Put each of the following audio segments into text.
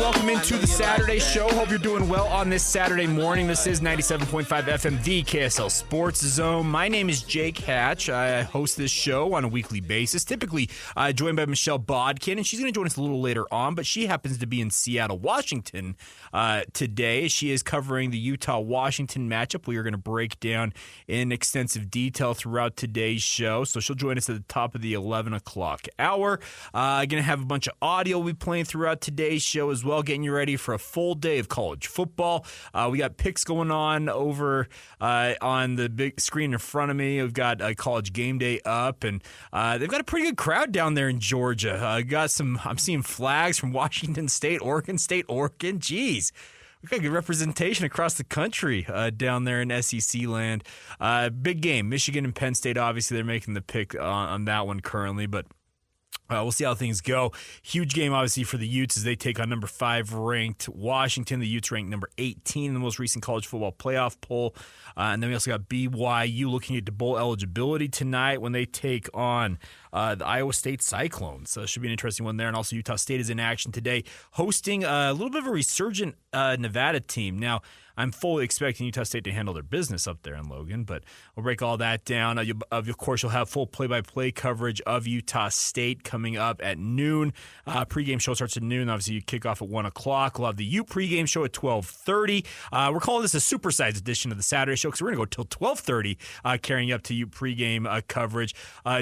welcome into the Saturday show. Hope you're doing well on this Saturday morning. This is 97.5 FM, the KSL Sports Zone. My name is Jake Hatch. I host this show on a weekly basis, typically joined by Michelle Bodkin, and she's going to join us a little later on, but she happens to be in Seattle, Washington today. She is covering the Utah-Washington matchup. We are going to break down in extensive detail throughout today's show, so she'll join us at the top of the 11 o'clock hour. Going to have a bunch of audio we'll be playing throughout today's show as well, getting you ready for a full day of college football. We got picks going on over on the big screen in front of me. We've got College Game Day up, and they've got a pretty good crowd down there in Georgia. I'm seeing flags from Washington State, Oregon. Jeez. We've got good representation across the country down there in SEC land. Big game. Michigan and Penn State, obviously, they're making the pick on that one currently, but we'll see how things go. Huge game, obviously, for the Utes as they take on number 5 ranked Washington. The Utes ranked number 18 in the most recent college football playoff poll. And then we also got BYU looking at the bowl eligibility tonight when they take on the Iowa State Cyclones. So it should be an interesting one there. And also Utah State is in action today, hosting a little bit of a resurgent Nevada team. Now, I'm fully expecting Utah State to handle their business up there in Logan, but we'll break all that down. Of course, you'll have full play-by-play coverage of Utah State coming up at noon. Pregame show starts at noon. Obviously, you kick off at 1 o'clock. We'll have the Ute pregame show at 12:30. We're calling this a supersized edition of the Saturday show because we're going to go till 12:30, carrying up to Ute pregame coverage.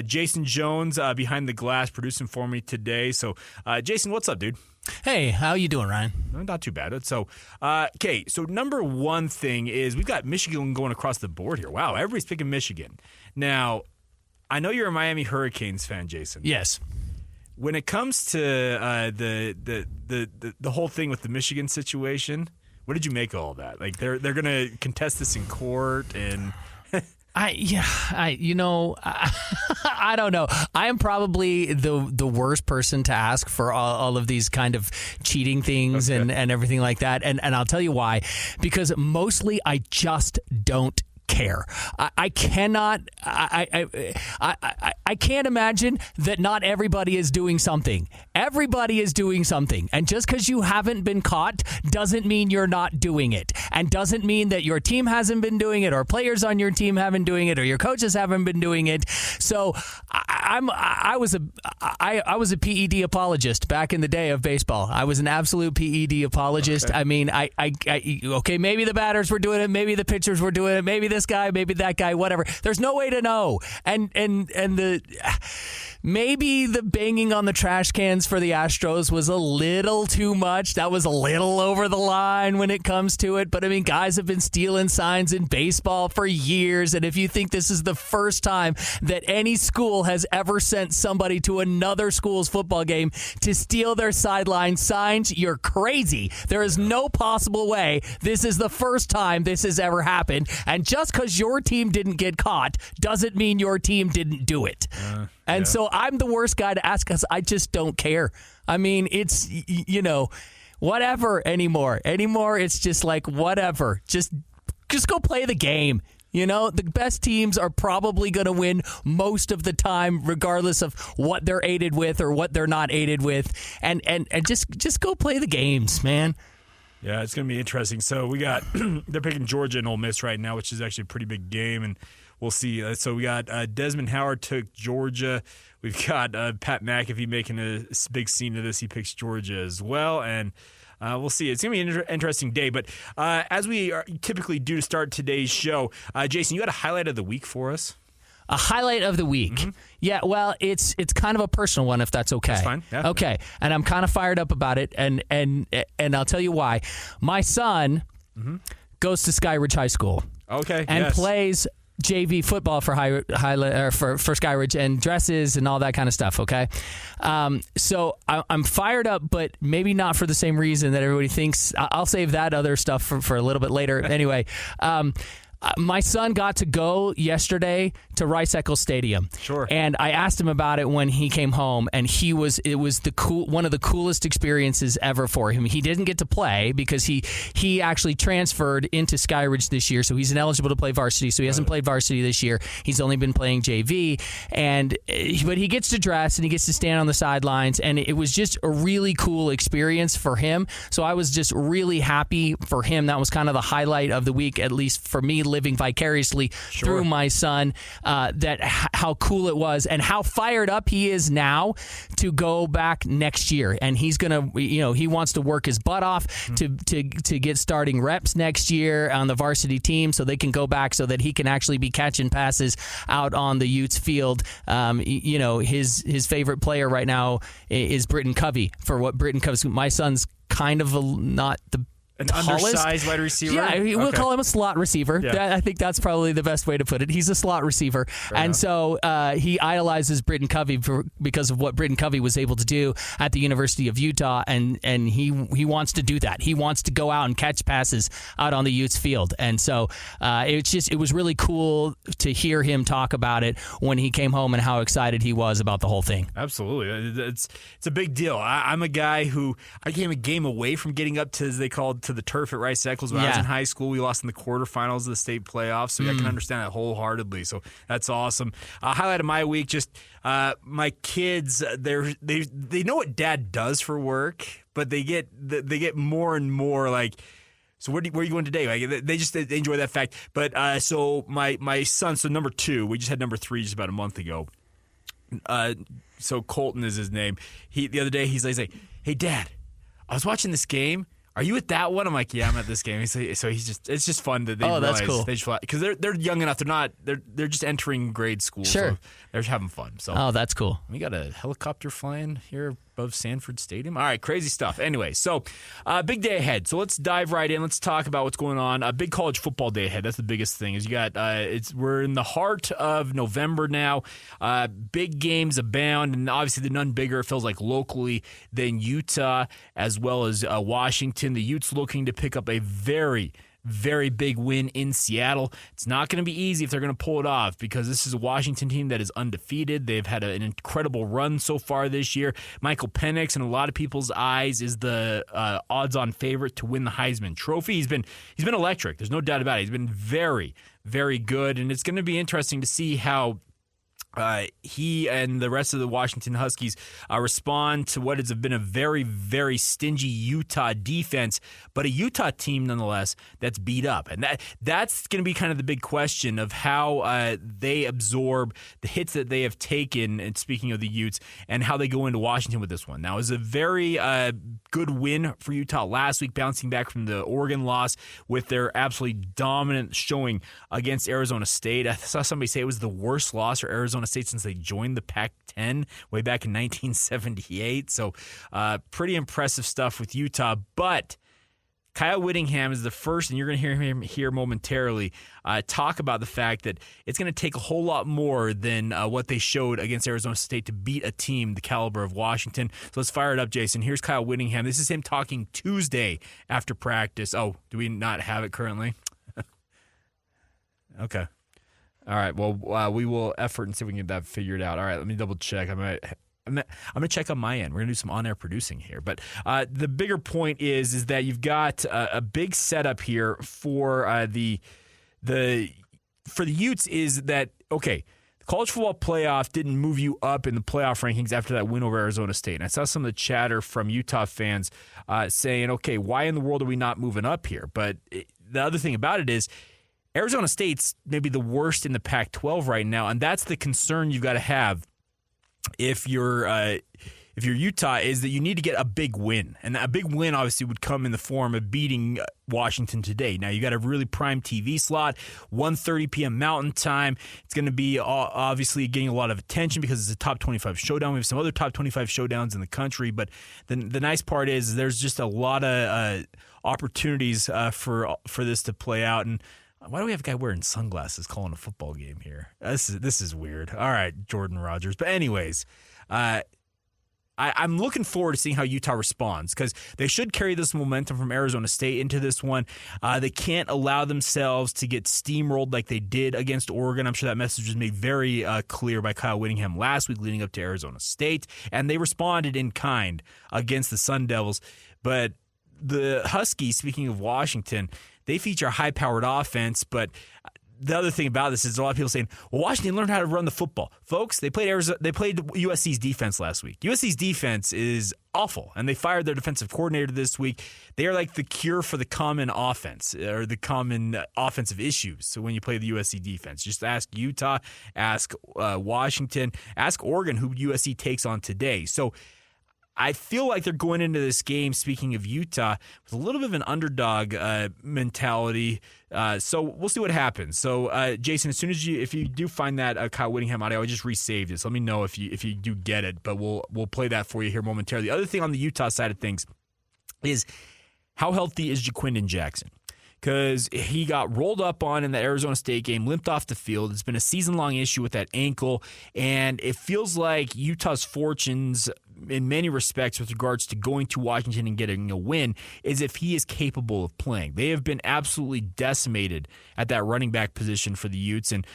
Jason Jones behind the glass producing for me today. So, Jason, what's up, dude? Hey, how you doing, Ryan? Not too bad. So, okay, so number one thing is we've got Michigan going across the board here. Wow, everybody's picking Michigan. Now, I know you're a Miami Hurricanes fan, Jason. Yes. When it comes to the whole thing with the Michigan situation, what did you make of all that? Like they're going to contest this in court and I don't know. I am probably the worst person to ask for all of these kind of cheating things and everything like that. And I'll tell you why. Because mostly I just don't care. I cannot. I can't imagine that not everybody is doing something. Everybody is doing something, and just because you haven't been caught doesn't mean you're not doing it, and doesn't mean that your team hasn't been doing it, or players on your team haven't doing it, or your coaches haven't been doing it. So I was a PED apologist back in the day of baseball. I was an absolute PED apologist. Okay. I mean, okay, maybe the batters were doing it, maybe the pitchers were doing it, maybe this guy, maybe that guy, whatever. There's no way to know. And maybe the banging on the trash cans for the Astros was a little too much. That was a little over the line when it comes to it. But I mean, guys have been stealing signs in baseball for years. And if you think this is the first time that any school has ever sent somebody to another school's football game to steal their sideline signs, you're crazy. There is no possible way this is the first time this has ever happened. And just because your team didn't get caught doesn't mean your team didn't do it. So I'm the worst guy to ask because I just don't care. I mean, it's, whatever anymore. Anymore, it's just like, whatever. Just go play the game. The best teams are probably going to win most of the time, regardless of what they're aided with or what they're not aided with. And just go play the games, man. Yeah, it's going to be interesting. So we got they're picking Georgia and Ole Miss right now, which is actually a pretty big game, and we'll see. So we got Desmond Howard took Georgia. We've got Pat McAfee making a big scene of this. He picks Georgia as well, and we'll see. It's going to be an interesting day. But as we typically do to start today's show, Jason, you had a highlight of the week for us? A highlight of the week. Mm-hmm. Yeah, well, it's kind of a personal one, if that's okay. That's fine. Yeah. Okay, and I'm kind of fired up about it, and I'll tell you why. My son goes to Skyridge High School. Okay. And plays JV football for for Skyridge and dresses and all that kind of stuff. Okay, so I'm fired up, but maybe not for the same reason that everybody thinks. I'll save that other stuff for a little bit later. Anyway. My son got to go yesterday to Rice Eccles Stadium. Sure. And I asked him about it when he came home, and it was one of the coolest experiences ever for him. He didn't get to play because he actually transferred into Skyridge this year, so he's ineligible to play varsity, so he hasn't played varsity this year. He's only been playing JV, but he gets to dress and he gets to stand on the sidelines, and it was just a really cool experience for him. So I was just really happy for him. That was kind of the highlight of the week, at least for me, living vicariously through my son, how cool it was and how fired up he is now to go back next year. And he's going to, he wants to work his butt off to get starting reps next year on the varsity team so they can go back so that he can actually be catching passes out on the Utes field. His favorite player right now is Britton Covey. For what Britton Covey, my son's kind of not the an tallest. Undersized wide receiver? Yeah, we'll call him a slot receiver. Yeah. I think that's probably the best way to put it. He's a slot receiver. Fair enough. So he idolizes Britton Covey because of what Britton Covey was able to do at the University of Utah, and he wants to do that. He wants to go out and catch passes out on the Utes field. And so it was really cool to hear him talk about it when he came home and how excited he was about the whole thing. Absolutely. It's a big deal. I'm a guy who I came a game away from getting up to, as they called, to the turf at Rice Eccles when I was in high school. We lost in the quarterfinals of the state playoffs, so I can understand that wholeheartedly. So that's awesome. Highlight of my week, just my kids. They know what Dad does for work, but they get more and more like. So where are you going today? Like, they enjoy that fact. But so my son, so number 2, we just had number 3 just about a month ago. So Colton is his name. The other day he's like, "Hey Dad, I was watching this game. Are you at that one?" I'm like, "Yeah, I'm at this game." It's just fun that they realize that's cool. they just, because they're young enough. They're just entering grade school. Sure. So they're having fun. So that's cool. we got a helicopter flying here above Sanford Stadium. All right, crazy stuff. Anyway, so big day ahead. So let's dive right in. Let's talk about what's going on. A big college football day ahead. That's the biggest thing. Is you got we're in the heart of November now. Big games abound, and obviously the none bigger, it feels like, locally than Utah as well as Washington. The Utes looking to pick up a very, very big win in Seattle. It's not going to be easy if they're going to pull it off, because this is a Washington team that is undefeated. They've had an incredible run so far this year. Michael Penix, in a lot of people's eyes, is the odds-on favorite to win the Heisman Trophy. He's been electric. There's no doubt about it. He's been very, very good, and it's going to be interesting to see how he and the rest of the Washington Huskies respond to what has been a very, very stingy Utah defense, but a Utah team nonetheless that's beat up. And that's going to be kind of the big question of how they absorb the hits that they have taken, and speaking of the Utes, and how they go into Washington with this one. Now, it was a very good win for Utah last week, bouncing back from the Oregon loss with their absolutely dominant showing against Arizona State. I saw somebody say it was the worst loss for Arizona State since they joined the Pac-10 way back in 1978. So pretty impressive stuff with Utah. But Kyle Whittingham is the first, and you're going to hear him here momentarily, talk about the fact that it's going to take a whole lot more than what they showed against Arizona State to beat a team the caliber of Washington. So let's fire it up, Jason. Here's Kyle Whittingham. This is him talking Tuesday after practice. Oh, do we not have it currently? Okay. All right, well, we will effort and see if we can get that figured out. All right, let me double check. I'm going to check on my end. We're going to do some on-air producing here. But the bigger point is that you've got a big setup here for the Utes, is that, okay, the college football playoff didn't move you up in the playoff rankings after that win over Arizona State. And I saw some of the chatter from Utah fans saying, okay, why in the world are we not moving up here? But the other thing about it is, Arizona State's maybe the worst in the Pac-12 right now, and that's the concern you've got to have if you're Utah, is that you need to get a big win. And a big win obviously would come in the form of beating Washington today. Now, you got a really prime TV slot, 1:30 p.m. Mountain Time. It's going to be obviously getting a lot of attention because it's a top 25 showdown. We have some other top 25 showdowns in the country, but the nice part is there's just a lot of opportunities for this to play out. And why do we have a guy wearing sunglasses calling a football game here? This is weird. All right, Jordan Rogers. But anyways, I'm looking forward to seeing how Utah responds because they should carry this momentum from Arizona State into this one. They can't allow themselves to get steamrolled like they did against Oregon. I'm sure that message was made very clear by Kyle Whittingham last week leading up to Arizona State, and they responded in kind against the Sun Devils. But the Huskies, speaking of Washington, they feature a high-powered offense, but the other thing about this is a lot of people saying, well, Washington learned how to run the football. Folks, they played USC's defense last week. USC's defense is awful, and they fired their defensive coordinator this week. They are like the cure for the common offense or the common offensive issues. So when you play the USC defense, just ask Utah, ask Washington, ask Oregon, who USC takes on today. So I feel like they're going into this game, speaking of Utah, with a little bit of an underdog mentality. So we'll see what happens. So, Jason, as soon as if you do find that Kyle Whittingham audio, I just resaved it. So let me know if you do get it, but we'll play that for you here momentarily. The other thing on the Utah side of things is how healthy is Jaquindon Jackson? Because he got rolled up on in the Arizona State game, limped off the field. It's been a season-long issue with that ankle, and it feels like Utah's fortunes in many respects with regards to going to Washington and getting a win is if he is capable of playing. They have been absolutely decimated at that running back position for the Utes, and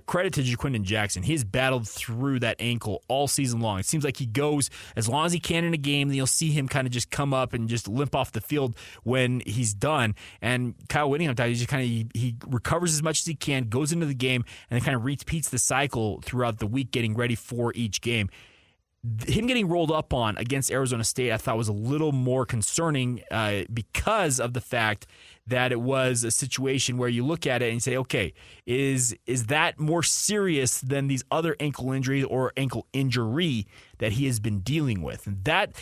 credit to Jaquindon Jackson. He has battled through that ankle all season long. It seems like he goes as long as he can in a game, then you'll see him kind of just come up and just limp off the field when he's done. And Kyle Whittingham, he recovers as much as he can, goes into the game, and then kind of repeats the cycle throughout the week, getting ready for each game. Him getting rolled up on against Arizona State, I thought was a little more concerning because of the fact that it was a situation where you look at it and you say, okay, is that more serious than these other ankle injuries or ankle injury that he has been dealing with? And that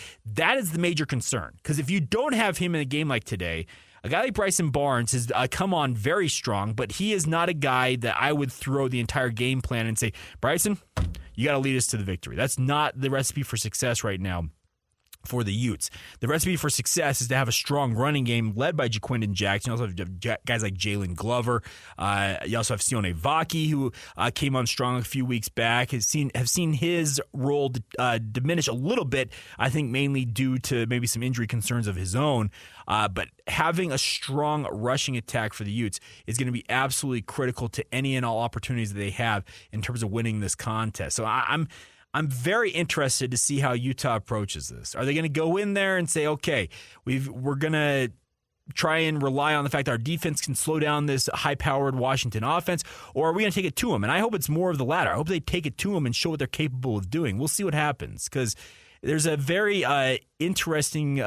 is the major concern. Because if you don't have him in a game like today, a guy like Bryson Barnes has come on very strong, but he is not a guy that I would throw the entire game plan and say, Bryson, you got to lead us to the victory. That's not the recipe for success right now for the Utes. The recipe for success is to have a strong running game led by Jaquindon Jackson. You also have guys like Jalen Glover. You also have Sione Vaki, who came on strong a few weeks back. Have seen his role diminish a little bit, I think mainly due to maybe some injury concerns of his own. But having a strong rushing attack for the Utes is going to be absolutely critical to any and all opportunities that they have in terms of winning this contest. So I'm very interested to see how Utah approaches this. Are they going to go in there and say, okay, we're going to try and rely on the fact that our defense can slow down this high-powered Washington offense, or are we going to take it to them? And I hope it's more of the latter. I hope they take it to them and show what they're capable of doing. We'll see what happens, because there's a very interesting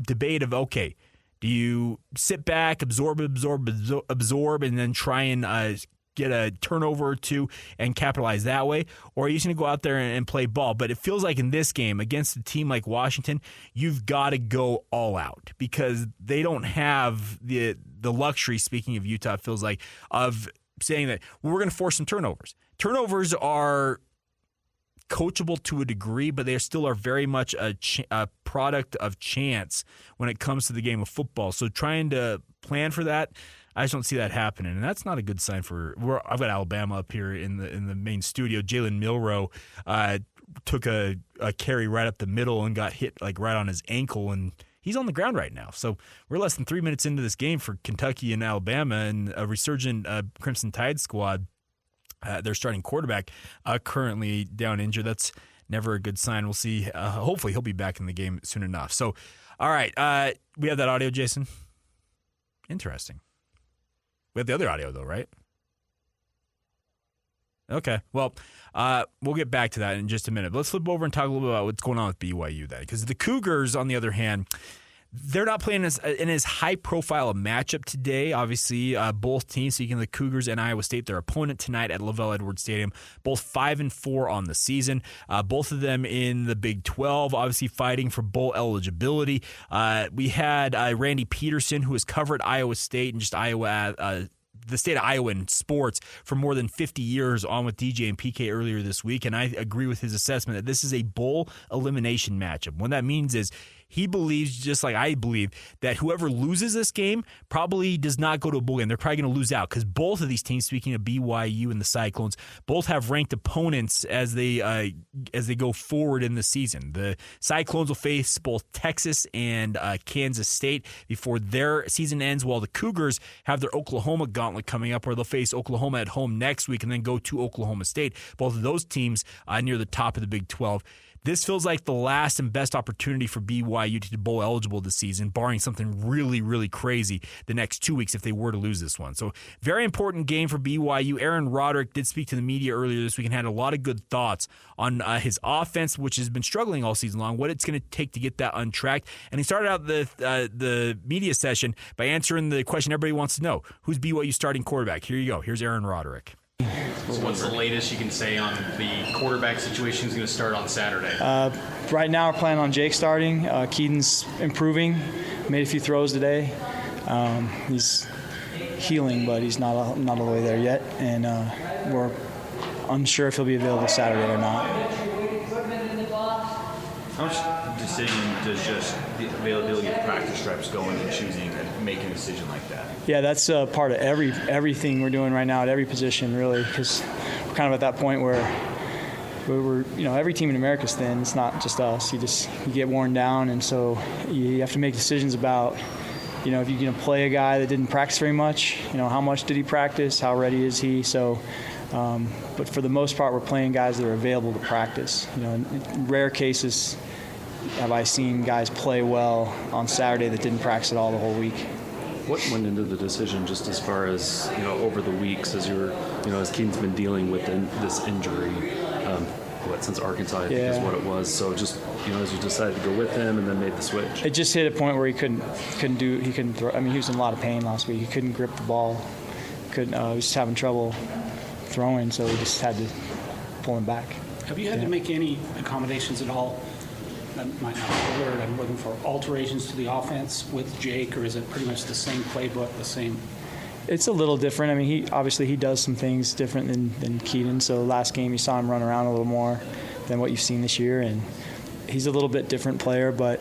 debate of, okay, do you sit back, absorb, and then try and get a turnover or two and capitalize that way, or are you just going to go out there and play ball? But it feels like in this game against a team like Washington, you've got to go all out because they don't have the luxury, speaking of Utah, it feels like, of saying that we're going to force some turnovers. Turnovers are coachable to a degree, but they still are very much a product of chance when it comes to the game of football. So trying to plan for that, I just don't see that happening, and that's not a good sign for. I've got Alabama up here in the main studio. Jalen Milroe took a carry right up the middle and got hit like right on his ankle, and he's on the ground right now. So we're less than 3 minutes into this game for Kentucky and Alabama, and a resurgent Crimson Tide squad. Their starting quarterback currently down injured. That's never a good sign. We'll see. Hopefully he'll be back in the game soon enough. So, all right, we have that audio, Jason. Interesting. We have the other audio, though, right? Okay. Well, we'll get back to that in just a minute. But let's flip over and talk a little bit about what's going on with BYU then. Because the Cougars, on the other hand, they're not playing in as high-profile a matchup today. Obviously, both teams, speaking of the Cougars and Iowa State, their opponent tonight at Lavelle Edwards Stadium, both 5-4 on the season. Both of them in the Big 12, obviously fighting for bowl eligibility. We had Randy Peterson, who has covered Iowa State and just the state of Iowa in sports for more than 50 years, on with DJ and PK earlier this week, and I agree with his assessment that this is a bowl elimination matchup. What that means is he believes, just like I believe, that whoever loses this game probably does not go to a bowl game. They're probably going to lose out because both of these teams, speaking of BYU and the Cyclones, both have ranked opponents as they go forward in the season. The Cyclones will face both Texas and Kansas State before their season ends, while the Cougars have their Oklahoma gauntlet coming up, where they'll face Oklahoma at home next week and then go to Oklahoma State. Both of those teams near the top of the Big 12. This feels like the last and best opportunity for BYU to be bowl eligible this season, barring something really, really crazy the next 2 weeks if they were to lose this one. So very important game for BYU. Aaron Roderick did speak to the media earlier this week and had a lot of good thoughts on his offense, which has been struggling all season long, what it's going to take to get that untracked. And he started out the media session by answering the question everybody wants to know. Who's BYU starting quarterback? Here you go. Here's Aaron Roderick. So what's the latest you can say on the quarterback situation who's going to start on Saturday? Right now we're planning on Jake starting. Keaton's improving, made a few throws today. He's healing, but he's not all the way there yet. And we're unsure if he'll be available Saturday or not. How much decision does just the availability of practice reps go into choosing and making a decision like that? Yeah, that's part of everything we're doing right now at every position, really, because we're kind of at that point where we're every team in America is thin. It's not just us. You get worn down, and so you have to make decisions about, if you're going to play a guy that didn't practice very much, how much did he practice? How ready is he? So, but for the most part, we're playing guys that are available to practice. In rare cases have I seen guys play well on Saturday that didn't practice at all the whole week. What went into the decision, just as far as over the weeks, as as Keaton's been dealing with this injury, since Arkansas, I think is what it was. So just as you decided to go with him and then made the switch. It just hit a point where he couldn't throw. I mean, he was in a lot of pain last week. He couldn't grip the ball. He was just having trouble throwing, so we just had to pull him back. Have you had to make any accommodations at all? That might not be the word. I'm looking for alterations to the offense with Jake, or is it pretty much the same playbook, the same? It's a little different. I mean, he does some things different than Keaton. So last game you saw him run around a little more than what you've seen this year, and he's a little bit different player, but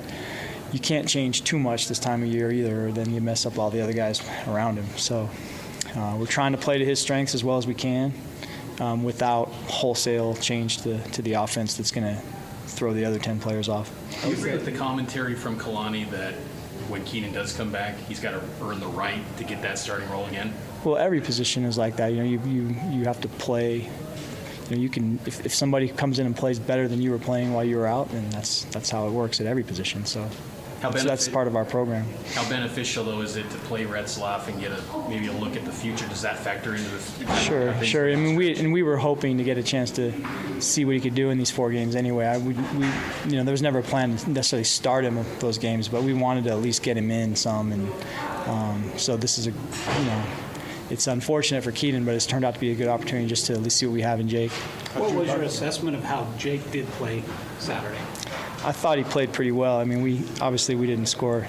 you can't change too much this time of year either, or then you mess up all the other guys around him. So we're trying to play to his strengths as well as we can without wholesale change to the offense that's going to throw the other 10 players off. Do you agree with the commentary from Kalani that when Keenan does come back, he's got to earn the right to get that starting role again? Well, every position is like that. You have to play. You can if somebody comes in and plays better than you were playing while you were out, then that's how it works at every position. So that's part of our program. How beneficial, though, is it to play Retzlaff and get maybe a look at the future? Does that factor into the Sure. I mean, we were hoping to get a chance to see what he could do in these 4 games anyway. There was never a plan to necessarily start him at those games, but we wanted to at least get him in some. And so this is it's unfortunate for Keaton, but it's turned out to be a good opportunity just to at least see what we have in Jake. What was your assessment of how Jake did play Saturday? I thought he played pretty well. I mean, we didn't score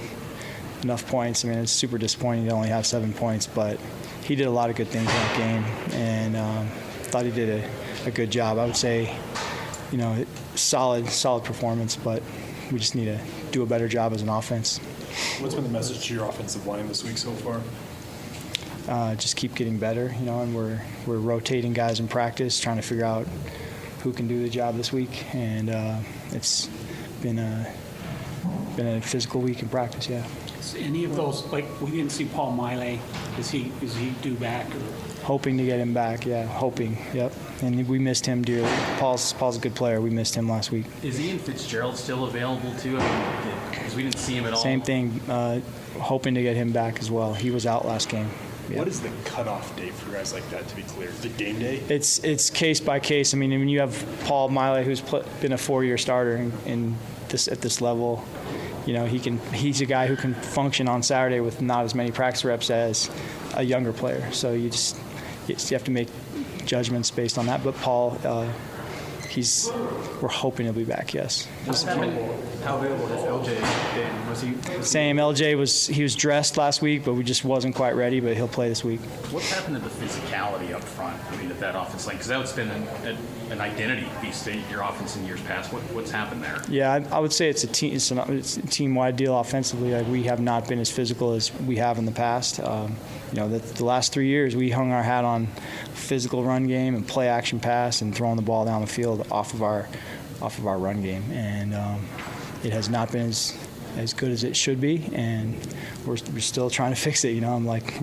enough points. I mean, it's super disappointing to only have 7 points, but he did a lot of good things in that game, and thought he did a good job. I would say, solid performance, but we just need to do a better job as an offense. What's been the message to your offensive line this week so far? Just keep getting better, and we're rotating guys in practice, trying to figure out who can do the job this week, and it's been a physical week in practice, yeah. Is any of those, like, we didn't see Paul Miley. Is he due back? Or? Hoping to get him back, yeah, hoping, yep. And we missed him dearly. Paul's a good player. We missed him last week. Is Ian Fitzgerald still available, too? Because we didn't see him at all. Same thing, hoping to get him back as well. He was out last game. Yeah. What is the cutoff date for guys like that, to be clear? Is it game day? It's case by case. I mean, when you have Paul Miley, who's been a 4-year starter at this level, he's a guy who can function on Saturday with not as many practice reps as a younger player. So you have to make judgments based on that. But Paul, we're hoping he'll be back. Yes. How available has LJ been? Was he? Same. LJ was dressed last week, but we just wasn't quite ready. But he'll play this week. What's happened to the physicality up front? I mean, at that offense line, because that's been an identity piece to your offense in years past. What's happened there? Yeah, I would say it's a team-wide deal offensively. Like, we have not been as physical as we have in the past. The last 3 years we hung our hat on physical run game and play action pass and throwing the ball down the field off of our run game, and it has not been as good as it should be, and we're still trying to fix it. I'm like,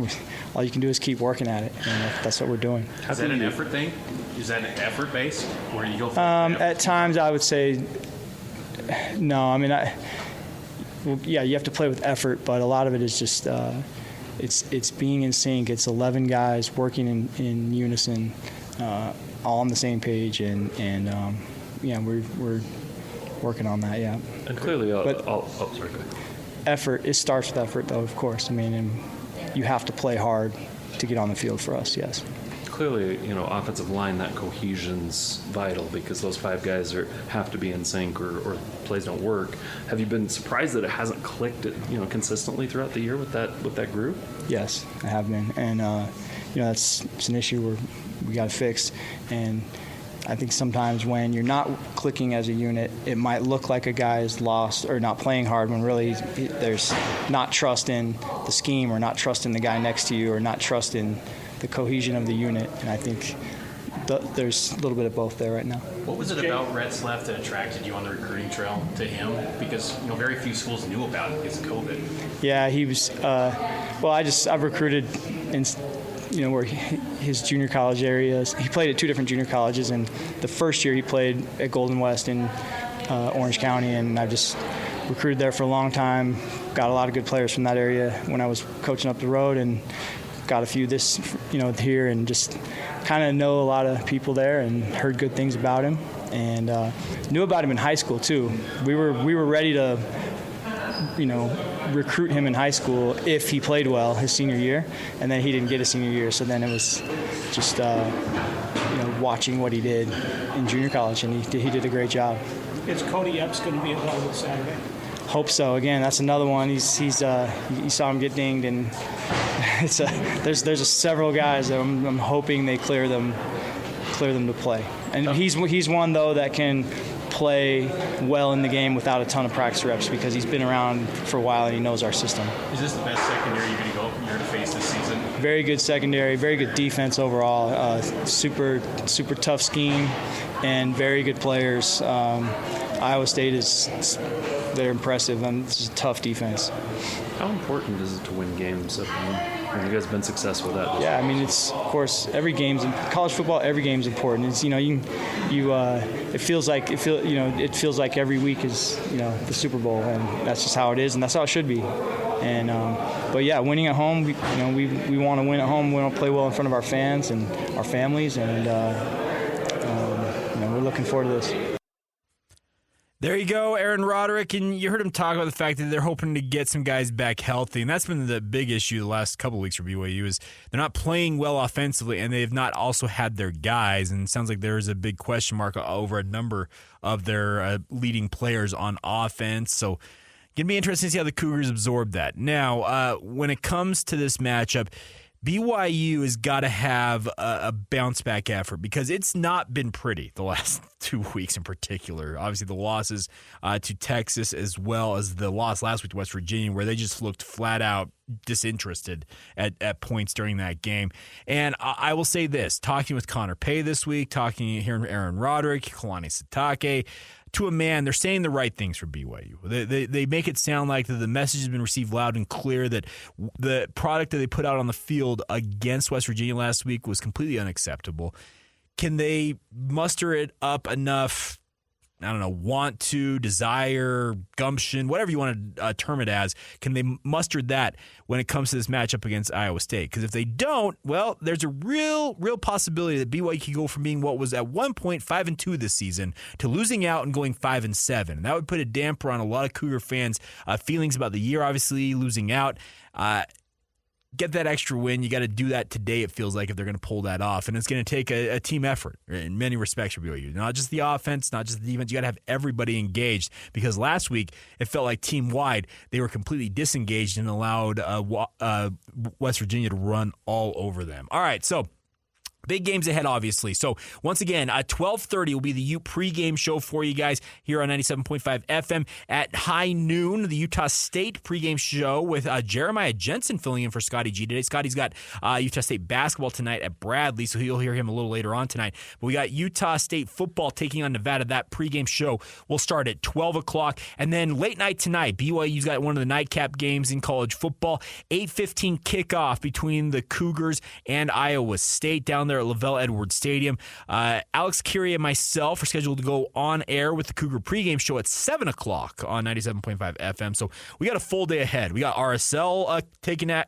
all you can do is keep working at it, and that's what we're doing. Is that an effort thing? Is that an effort based, where you go? At times, I would say no. I mean, you have to play with effort, but a lot of it is just it's being in sync. It's 11 guys working in unison, all on the same page, and we're working on that. Yeah. And clearly, sorry. Go ahead. Effort. It starts with effort, though. Of course. I mean, and you have to play hard to get on the field for us. Yes. Clearly, offensive line, that cohesion's vital because those 5 guys have to be in sync or plays don't work. Have you been surprised that it hasn't clicked, consistently throughout the year with that group? Yes, I have been, and it's an issue we got to fix. And I think sometimes when you're not clicking as a unit, it might look like a guy is lost or not playing hard when really there's not trust in the scheme or not trust in the guy next to you or not trust in the cohesion of the unit. And I think there's a little bit of both there right now. What was it about Rhett Sleff that attracted you on the recruiting trail to him? Because very few schools knew about it because of COVID. Yeah, he was. I've recruited in where his junior college areas. He played at 2 different junior colleges, and the first year he played at Golden West in Orange County, and I just recruited there for a long time. Got a lot of good players from that area when I was coaching up the road, and got a few here, and just kind of know a lot of people there and heard good things about him, and knew about him in high school too. We were ready to recruit him in high school if he played well his senior year, and then he didn't get a senior year, so then it was just watching what he did in junior college, and he did a great job. Is Cody Epps going to be available Saturday? Hope so. Again, that's another one. You saw him get dinged, and there's several guys that I'm hoping they clear them to play. And he's one though that can play well in the game without a ton of practice reps because he's been around for a while and he knows our system. Is this the best secondary you're going to face this season? Very good secondary, very good defense overall. Super tough scheme, and very good players. Iowa State they're impressive, and it's a tough defense. How important is it to win games? You guys have been successful at that. Yeah, I mean, it's, of course, every game's in college football. Every game's important. It's it feels like every week is the Super Bowl, and that's just how it is, and that's how it should be. And but yeah, winning at home, we want to win at home. We want to play well in front of our fans and our families, and we're looking forward to this. There you go, Aaron Roderick, and you heard him talk about the fact that they're hoping to get some guys back healthy, and that's been the big issue the last couple of weeks for BYU is they're not playing well offensively, and they've not also had their guys, and it sounds like there's a big question mark over a number of their leading players on offense, so going to be interesting to see how the Cougars absorb that. Now, when it comes to this matchup, BYU has got to have a bounce-back effort because it's not been pretty the last 2 weeks in particular. Obviously, the losses to Texas as well as the loss last week to West Virginia where they just looked flat-out disinterested at points during that game. And I will say this, talking with Connor Pay this week, hearing from Aaron Roderick, Kalani Sitake, to a man, they're saying the right things for BYU. They make it sound like the message has been received loud and clear that the product that they put out on the field against West Virginia last week was completely unacceptable. Can they muster it up enough, I don't know, want to, desire, gumption, whatever you want to term it as, can they muster that when it comes to this matchup against Iowa State? Because if they don't, well, there's a real possibility that BYU could go from being what was at one point 5-2 this season to losing out and going 5-7. And that would put a damper on a lot of Cougar fans' feelings about the year, obviously, losing out. get that extra win. You got to do that today, it feels like, if they're going to pull that off. And it's going to take a team effort in many respects for BYU. Not just the offense, not just the defense. You got to have everybody engaged, because last week it felt like team-wide they were completely disengaged and allowed West Virginia to run all over them. All right, so big games ahead, obviously. So, once again, at 12:30 will be the Ute pregame show for you guys here on 97.5 FM. At high noon, the Utah State pregame show with Jeremiah Jensen filling in for Scotty G today. Scotty's got Utah State basketball tonight at Bradley, so you'll hear him a little later on tonight. But we got Utah State football taking on Nevada. That pregame show will start at 12 o'clock. And then late night tonight, BYU's got one of the nightcap games in college football. 8:15 kickoff between the Cougars and Iowa State down there at Lavelle Edwards Stadium. Alex Curie and myself are scheduled to go on air with the Cougar pregame show at 7 o'clock on 97.5 FM. So we got a full day ahead. We got RSL taking a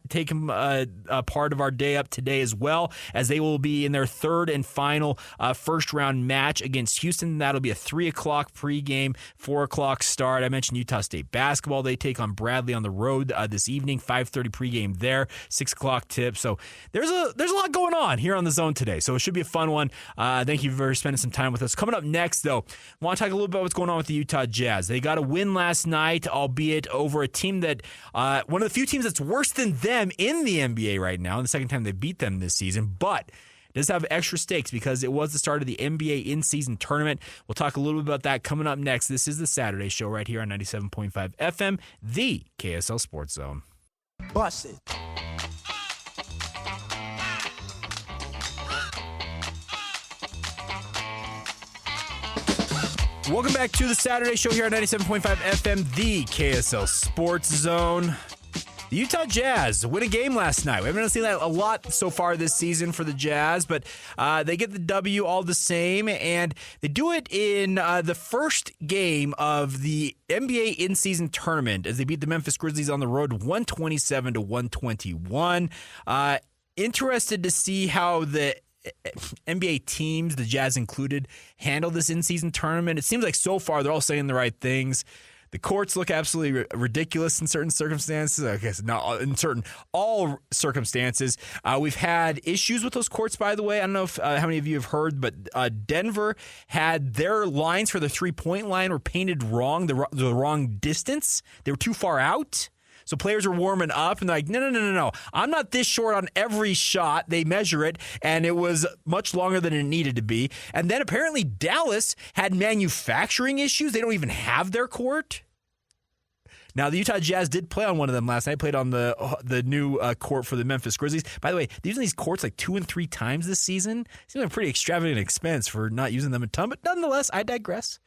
part of our day up today as well, as they will be in their third and final first-round match against Houston. That'll be a 3 o'clock pregame, 4 o'clock start. I mentioned Utah State basketball. They take on Bradley on the road this evening, 5:30 pregame there, 6 o'clock tip. So there's a lot going on here on the Zone today, so it should be a fun one. Thank you for spending some time with us. Coming up next, though, I want to talk a little bit about what's going on with the Utah Jazz. They got a win last night, albeit over a team that, one of the few teams that's worse than them in the NBA right now, and the second time they beat them this season, but it does have extra stakes because it was the start of the NBA in-season tournament. We'll talk a little bit about that coming up next. This is the Saturday Show right here on 97.5 FM, the KSL Sports Zone. Bust it. Welcome back to the Saturday Show here on 97.5 FM, the KSL Sports Zone. The Utah Jazz win a game last night. We haven't seen that a lot so far this season for the Jazz, but they get the W all the same, and they do it in the first game of the NBA in-season tournament as they beat the Memphis Grizzlies on the road 127-121. Interested to see how the NBA teams, the Jazz included, handle this in-season tournament. It seems like so far they're all saying the right things. The courts look absolutely ridiculous in certain circumstances. I guess not in all circumstances. We've had issues with those courts, by the way. I don't know if how many of you have heard, but Denver had their lines for the three-point line were painted wrong, the wrong distance. They were too far out. So players are warming up, and they're like, no. I'm not this short on every shot. They measure it, and it was much longer than it needed to be. And then apparently Dallas had manufacturing issues. They don't even have their court. Now, the Utah Jazz did play on one of them last night, played on the new court for the Memphis Grizzlies. By the way, they're using these courts like 2 and 3 times this season. Seems like a pretty extravagant expense for not using them a ton, but nonetheless, I digress.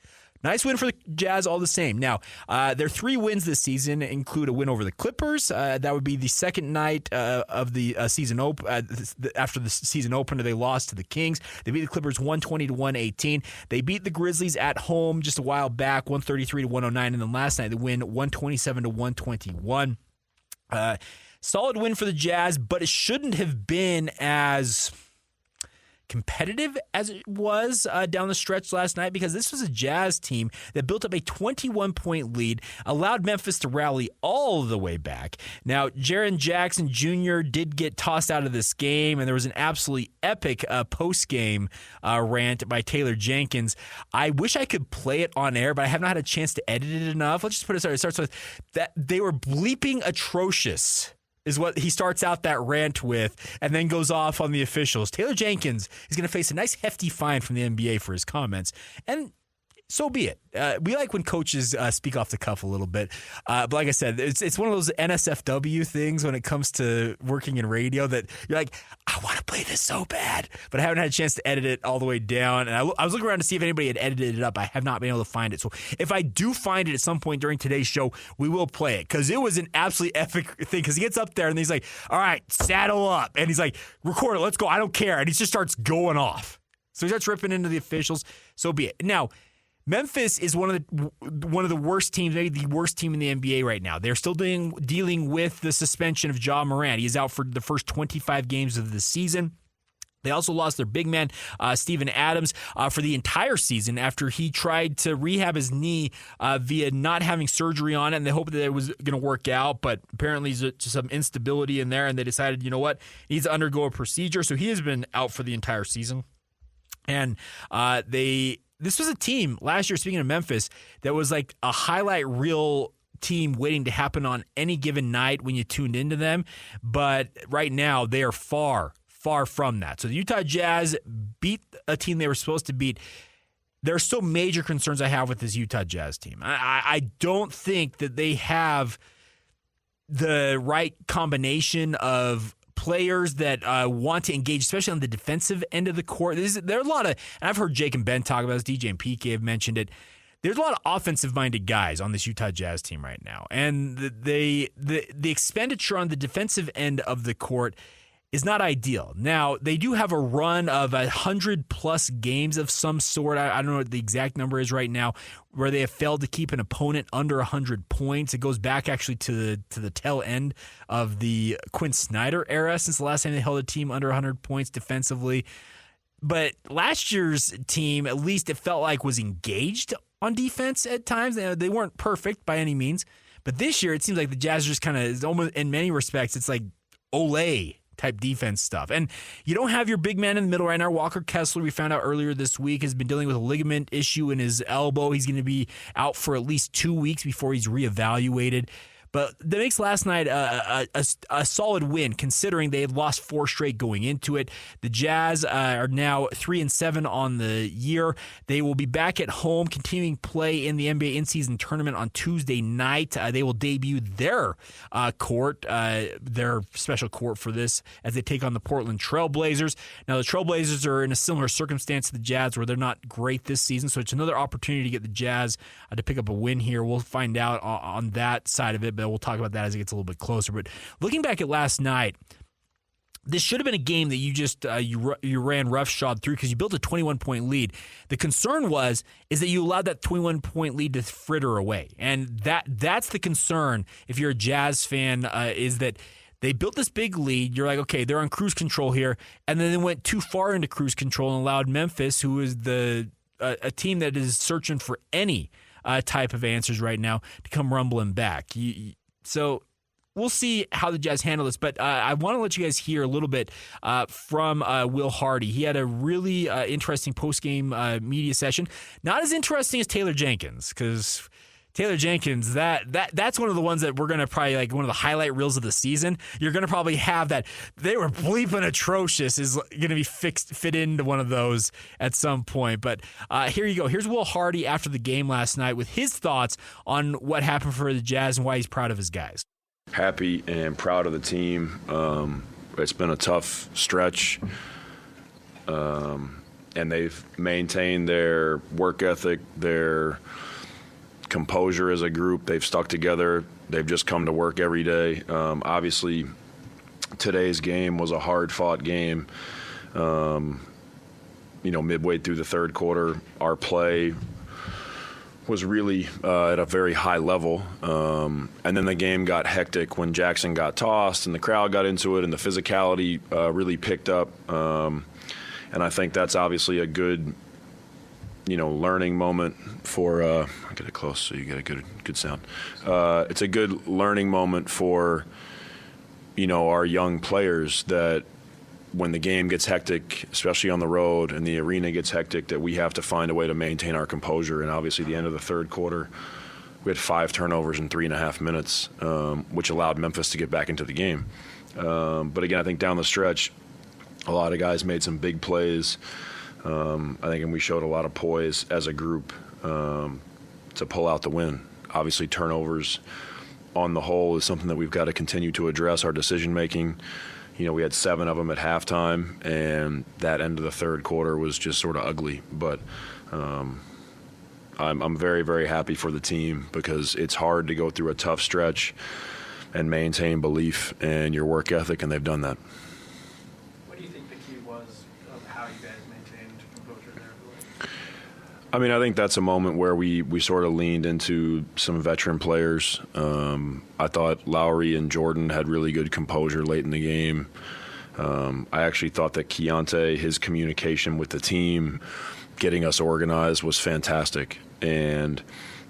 Nice win for the Jazz all the same. Now, their 3 wins this season include a win over the Clippers. That would be the second night of the season after the season opener. They lost to the Kings. They beat the Clippers 120-118. They beat the Grizzlies at home just a while back, 133-109. And then last night they win 127-121. Solid win for the Jazz, but it shouldn't have been as competitive as it was down the stretch last night, because this was a Jazz team that built up a 21-point lead, allowed Memphis to rally all the way back. Now, Jaren Jackson Jr. did get tossed out of this game, and there was an absolutely epic post-game rant by Taylor Jenkins. I wish I could play it on air, but I have not had a chance to edit it enough. Let's just put it aside. It starts with that they were bleeping atrocious, is what he starts out that rant with, and then goes off on the officials. Taylor Jenkins is going to face a nice hefty fine from the NBA for his comments, and so be it. We like when coaches speak off the cuff a little bit. But like I said, it's one of those NSFW things when it comes to working in radio that you're like, I want to play this so bad, but I haven't had a chance to edit it all the way down. And I was looking around to see if anybody had edited it up. I have not been able to find it. So if I do find it at some point during today's show, we will play it, because it was an absolutely epic thing. Because he gets up there and he's like, all right, saddle up. And he's like, record it, let's go. I don't care. And he just starts going off. So he starts ripping into the officials. So be it. Now, Memphis is one of the worst teams, maybe the worst team in the NBA right now. They're still dealing with the suspension of Ja Morant. He is out for the first 25 games of the season. They also lost their big man, Steven Adams, for the entire season after he tried to rehab his knee via not having surgery on it, and they hoped that it was going to work out, but apparently there's just some instability in there, and they decided, you know what, he needs to undergo a procedure, so he has been out for the entire season. And this was a team last year, speaking of Memphis, that was like a highlight reel team waiting to happen on any given night when you tuned into them, but right now they are far from that. So the Utah Jazz beat a team they were supposed to beat. There are still major concerns I have with this Utah Jazz team. I don't think that they have the right combination of players that want to engage, especially on the defensive end of the court. There are a lot of, and I've heard Jake and Ben talk about this, DJ and PK have mentioned it, there's a lot of offensive-minded guys on this Utah Jazz team right now. And the expenditure on the defensive end of the court is not ideal. Now, they do have a run of 100-plus games of some sort. I don't know what the exact number is right now, where they have failed to keep an opponent under 100 points. It goes back actually to the tail end of the Quinn Snyder era since the last time they held a team under 100 points defensively. But last year's team, at least it felt like, was engaged on defense at times. They weren't perfect by any means. But this year, it seems like the Jazz are just kind of, almost in many respects, it's like Olay type defense stuff. And you don't have your big man in the middle right now. Walker Kessler, we found out earlier this week, has been dealing with a ligament issue in his elbow. He's going to be out for at least 2 weeks before he's reevaluated. But that makes last night a solid win, considering they had lost 4 straight going into it. The Jazz are now 3-7 on the year. They will be back at home, continuing play in the NBA in-season tournament on Tuesday night. They will debut their court, their special court for this, as they take on the Portland Trail Blazers. Now, the Trail Blazers are in a similar circumstance to the Jazz, where they're not great this season, so it's another opportunity to get the Jazz to pick up a win here. We'll find out on that side of it, but we'll talk about that as it gets a little bit closer. But looking back at last night, this should have been a game that you just you ran roughshod through because you built a 21-point lead. The concern is that you allowed that 21-point lead to fritter away, and that's the concern. If you're a Jazz fan, is that they built this big lead. You're like, okay, they're on cruise control here, and then they went too far into cruise control and allowed Memphis, who is a team that is searching for any type of answers right now, to come rumbling back. So we'll see how the Jazz handle this, but I want to let you guys hear a little bit from Will Hardy. He had a really interesting post-game media session. Not as interesting as Taylor Jenkins, because Taylor Jenkins, that's one of the ones that we're going to probably, like, one of the highlight reels of the season. You're going to probably have that. They were bleeping atrocious is going to be fit into one of those at some point. But here you go. Here's Will Hardy after the game last night with his thoughts on what happened for the Jazz and why he's proud of his guys. Happy and proud of the team. It's been a tough stretch, and they've maintained their work ethic, their composure as a group. They've stuck together. They've just come to work every day. Obviously, today's game was a hard-fought game. Midway through the third quarter, our play was really at a very high level. And then the game got hectic when Jackson got tossed and the crowd got into it and the physicality really picked up. And I think that's obviously a good learning moment for I'll get it close so you get a good sound. It's a good learning moment for our young players, that when the game gets hectic, especially on the road, and the arena gets hectic, that we have to find a way to maintain our composure. And obviously the end of the third quarter, we had 5 turnovers in 3.5 minutes, which allowed Memphis to get back into the game. But again, I think down the stretch, a lot of guys made some big plays. I think, and we showed a lot of poise as a group to pull out the win. Obviously, turnovers on the whole is something that we've got to continue to address. Our decision-making, we had 7 of them at halftime, and that end of the third quarter was just sort of ugly. But I'm very, very happy for the team, because it's hard to go through a tough stretch and maintain belief in your work ethic, and they've done that. What do you think the key was of how you guys maintained composure there? I think that's a moment where we sort of leaned into some veteran players. I thought Lowry and Jordan had really good composure late in the game. I actually thought that Keontae, his communication with the team, getting us organized was fantastic. And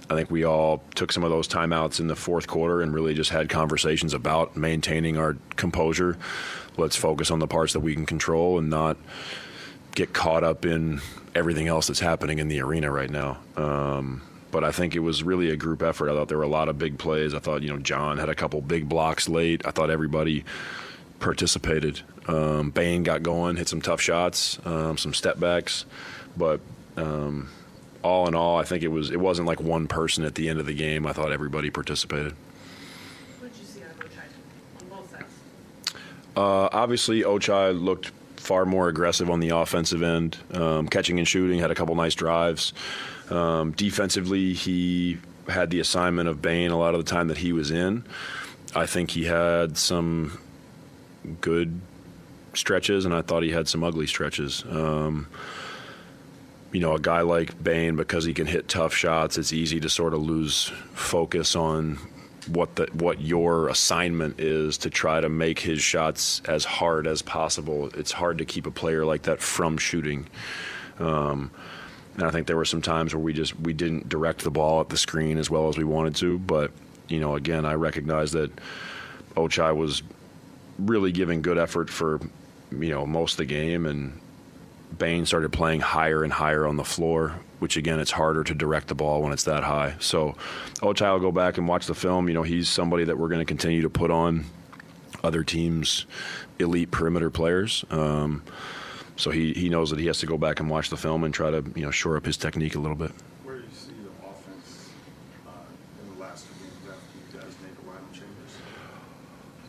I think we all took some of those timeouts in the fourth quarter and really just had conversations about maintaining our composure. Let's focus on the parts that we can control and not get caught up in everything else that's happening in the arena right now. But I think it was really a group effort. I thought there were a lot of big plays. I thought, John had a couple big blocks late. I thought everybody participated. Bain got going, hit some tough shots, some step backs. But all in all, I think it wasn't like one person at the end of the game. I thought everybody participated. What did you see out of Ochai on both sides? Obviously, Ochai looked far more aggressive on the offensive end, catching and shooting, had a couple nice drives. Defensively, he had the assignment of Bain a lot of the time that he was in. I think he had some good stretches, and I thought he had some ugly stretches. A guy like Bain, because he can hit tough shots, it's easy to sort of lose focus on what your assignment is to try to make his shots as hard as possible. It's hard to keep a player like that from shooting. And I think there were some times where we didn't direct the ball at the screen as well as we wanted to. But, again, I recognize that Ochai was really giving good effort for, most of the game. And Bain started playing higher and higher on the floor, which, again, it's harder to direct the ball when it's that high. So Ochai will go back and watch the film. He's somebody that we're going to continue to put on other teams' elite perimeter players. So he knows that he has to go back and watch the film and try to, shore up his technique a little bit. Where do you see the offense in the last 2 games after you guys made the lineup changes?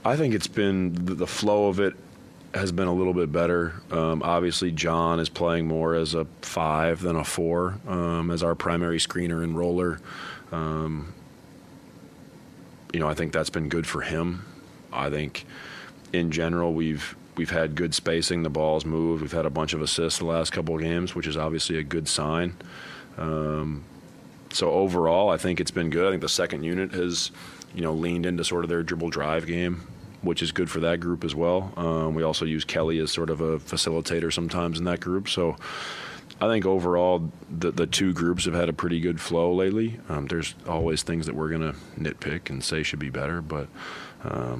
I think it's been the flow of it has been a little bit better. Obviously, John is playing more as a 5 than a 4 as our primary screener and roller. I think that's been good for him. I think in general we've had good spacing. The ball's moved. We've had a bunch of assists the last couple of games, which is obviously a good sign. So overall, I think it's been good. I think the second unit has, leaned into sort of their dribble drive game, which is good for that group as well. We also use Kelly as sort of a facilitator sometimes in that group. So I think overall the two groups have had a pretty good flow lately. There's always things that we're going to nitpick and say should be better, but I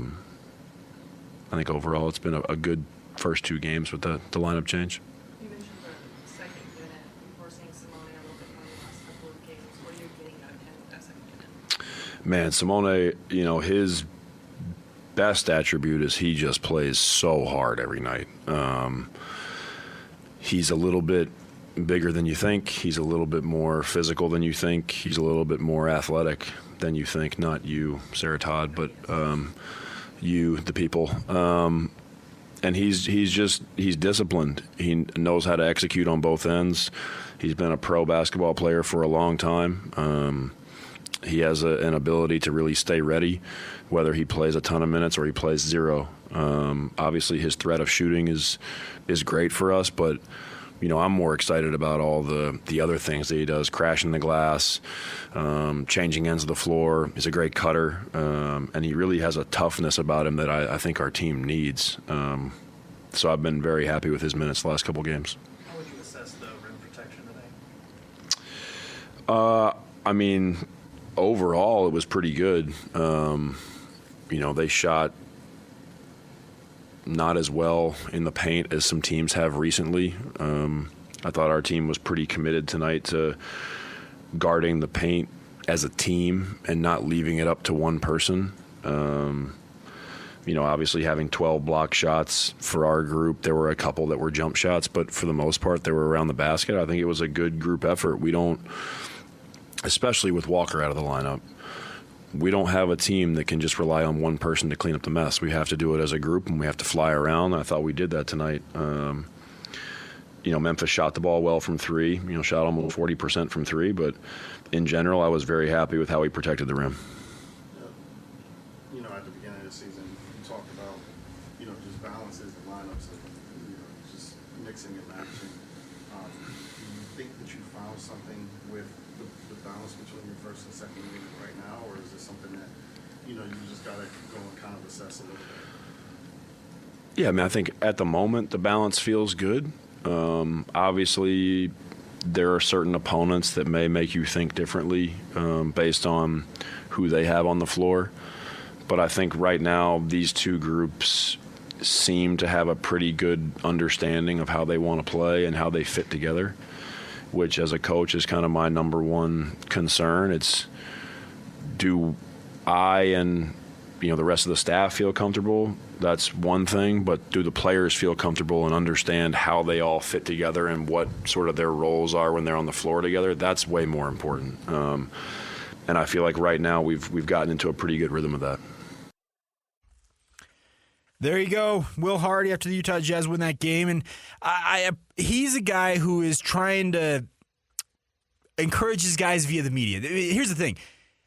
think overall it's been a good first 2 games with the lineup change. You mentioned the second unit. We're seeing Simone a little bit more in the last couple of games. What are you getting out of him with that second unit? Man, Simone, his best attribute is he just plays so hard every night. He's a little bit bigger than you think. He's a little bit more physical than you think. He's a little bit more athletic than you think. Not you, Sarah Todd, but you, the people. And he's disciplined. He knows how to execute on both ends. He's been a pro basketball player for a long time. He has an ability to really stay ready, whether he plays a ton of minutes or he plays 0. Obviously, his threat of shooting is great for us, but I'm more excited about all the other things that he does, crashing the glass, changing ends of the floor. He's a great cutter, and he really has a toughness about him that I think our team needs. So I've been very happy with his minutes the last couple games. How would you assess the rim protection today? Overall, it was pretty good. They shot not as well in the paint as some teams have recently. I thought our team was pretty committed tonight to guarding the paint as a team and not leaving it up to one person. Obviously having 12 block shots for our group, there were a couple that were jump shots, but for the most part, they were around the basket. I think it was a good group effort. We don't, especially with Walker out of the lineup, we don't have a team that can just rely on one person to clean up the mess. We have to do it as a group, and we have to fly around. I thought we did that tonight. Memphis shot the ball well from 3, shot almost 40% from 3, but in general, I was very happy with how he protected the rim. At the beginning of the season, you talked about, just balances and lineups and, just mixing and matching. Do you think that you found something with the balance between your first and second unit right now, or is it something that, you just got to go and kind of assess a little bit? Yeah, I mean, I think at the moment the balance feels good. Obviously, there are certain opponents that may make you think differently based on who they have on the floor. But I think right now these two groups seem to have a pretty good understanding of how they want to play and how they fit together, which as a coach is kind of my number one concern. It's, do I and the rest of the staff feel comfortable? That's one thing, but do the players feel comfortable and understand how they all fit together and what sort of their roles are when they're on the floor together? That's way more important. And I feel like right now we've gotten into a pretty good rhythm of that. There you go. Will Hardy after the Utah Jazz win that game. And he's a guy who is trying to encourage his guys via the media. Here's the thing.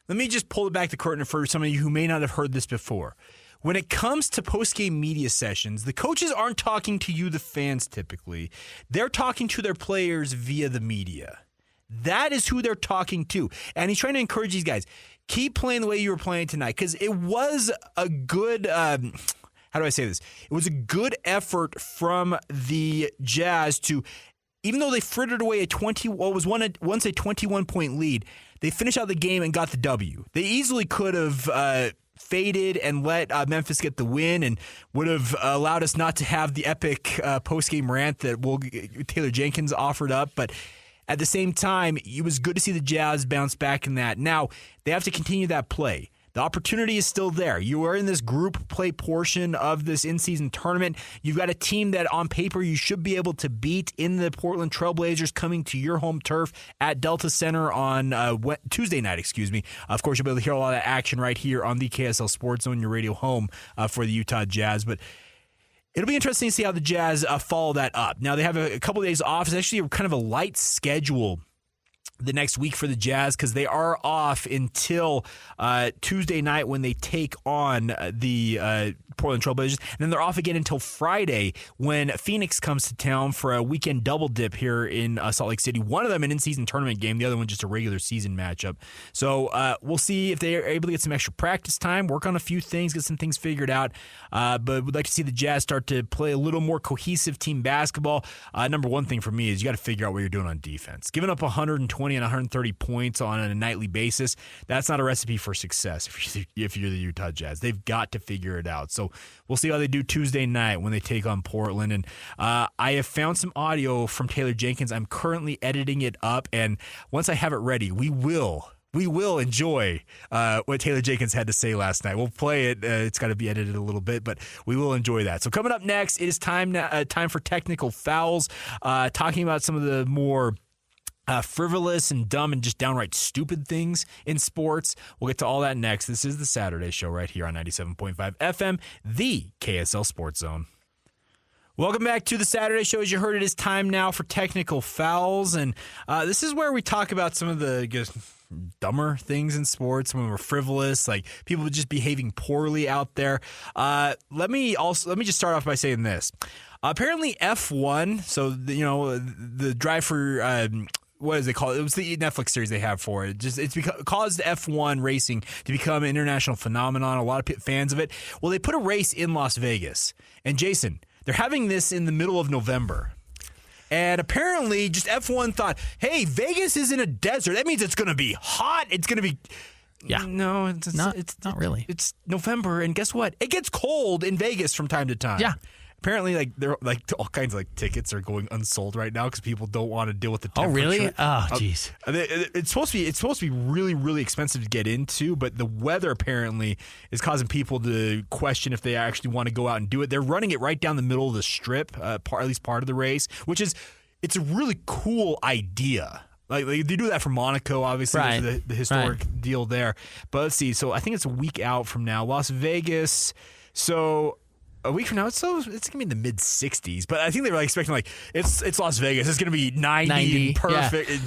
Let me just pull it back the curtain for some of you who may not have heard this before. When it comes to post-game media sessions, the coaches aren't talking to you, the fans, typically. They're talking to their players via the media. That is who they're talking to. And he's trying to encourage these guys, keep playing the way you were playing tonight, because it was a good... how do I say this? It was a good effort from the Jazz to, even though they frittered away a 21-point lead, they finished out the game and got the W. They easily could have faded and let Memphis get the win and would have allowed us not to have the epic post-game rant that Taylor Jenkins offered up. But at the same time, it was good to see the Jazz bounce back in that. Now, they have to continue that play. The opportunity is still there. You are in this group play portion of this in-season tournament. You've got a team that on paper you should be able to beat in the Portland Trailblazers coming to your home turf at Delta Center on Tuesday night. Of course, you'll be able to hear a lot of action right here on the KSL Sports Zone, your radio home for the Utah Jazz. But it'll be interesting to see how the Jazz follow that up. Now, they have a couple of days off. It's actually kind of a light schedule the next week for the Jazz because they are off until Tuesday night when they take on the Portland Trailblazers. And then they're off again until Friday when Phoenix comes to town for a weekend double dip here in Salt Lake City. One of them an in-season tournament game, the other one just a regular season matchup. So we'll see if they are able to get some extra practice time, work on a few things, get some things figured out. But we'd like to see the Jazz start to play a little more cohesive team basketball. Number one thing for me is you got to figure out what you're doing on defense. Giving up 120 and 130 points on a nightly basis, that's not a recipe for success if you're the Utah Jazz. They've got to figure it out. So we'll see how they do Tuesday night when they take on Portland. And I have found some audio from Taylor Jenkins. I'm currently editing it up, and once I have it ready, we will enjoy what Taylor Jenkins had to say last night. We'll play it. It's got to be edited a little bit, but we will enjoy that. So coming up next, it is time for technical fouls, talking about some of the more frivolous and dumb and just downright stupid things in sports. We'll get to all that next. This is the Saturday Show right here on 97.5 FM, the KSL Sports Zone. Welcome back to the Saturday Show. As you heard, it is time now for technical fouls, and this is where we talk about some of the dumber things in sports, some of them are frivolous, like people just behaving poorly out there. Let me just start off by saying this. Apparently F1, so the drive for what is it called? It was the Netflix series they have for it. It's caused F1 racing to become an international phenomenon. A lot of fans of it. Well, they put a race in Las Vegas, and Jason, they're having this in the middle of November. And apparently, just F1 thought, hey, Vegas is in a desert. That means it's going to be hot. It's going to be... Yeah. No, it's not really. It's November, and guess what? It gets cold in Vegas from time to time. Yeah. Apparently, there all kinds of tickets are going unsold right now because people don't want to deal with the temperature. Oh, really? Oh, jeez. It's supposed to be really, really expensive to get into, but the weather apparently is causing people to question if they actually want to go out and do it. They're running it right down the middle of the strip, at least part of the race, it's a really cool idea. Like they do that for Monaco, obviously, right. The historic deal there. But let's see. So I think it's a week out from now. Las Vegas. So a week from now, it's going to be in the mid-60s. But I think they were expecting, it's Las Vegas. It's going to be 90 and perfect. Yeah.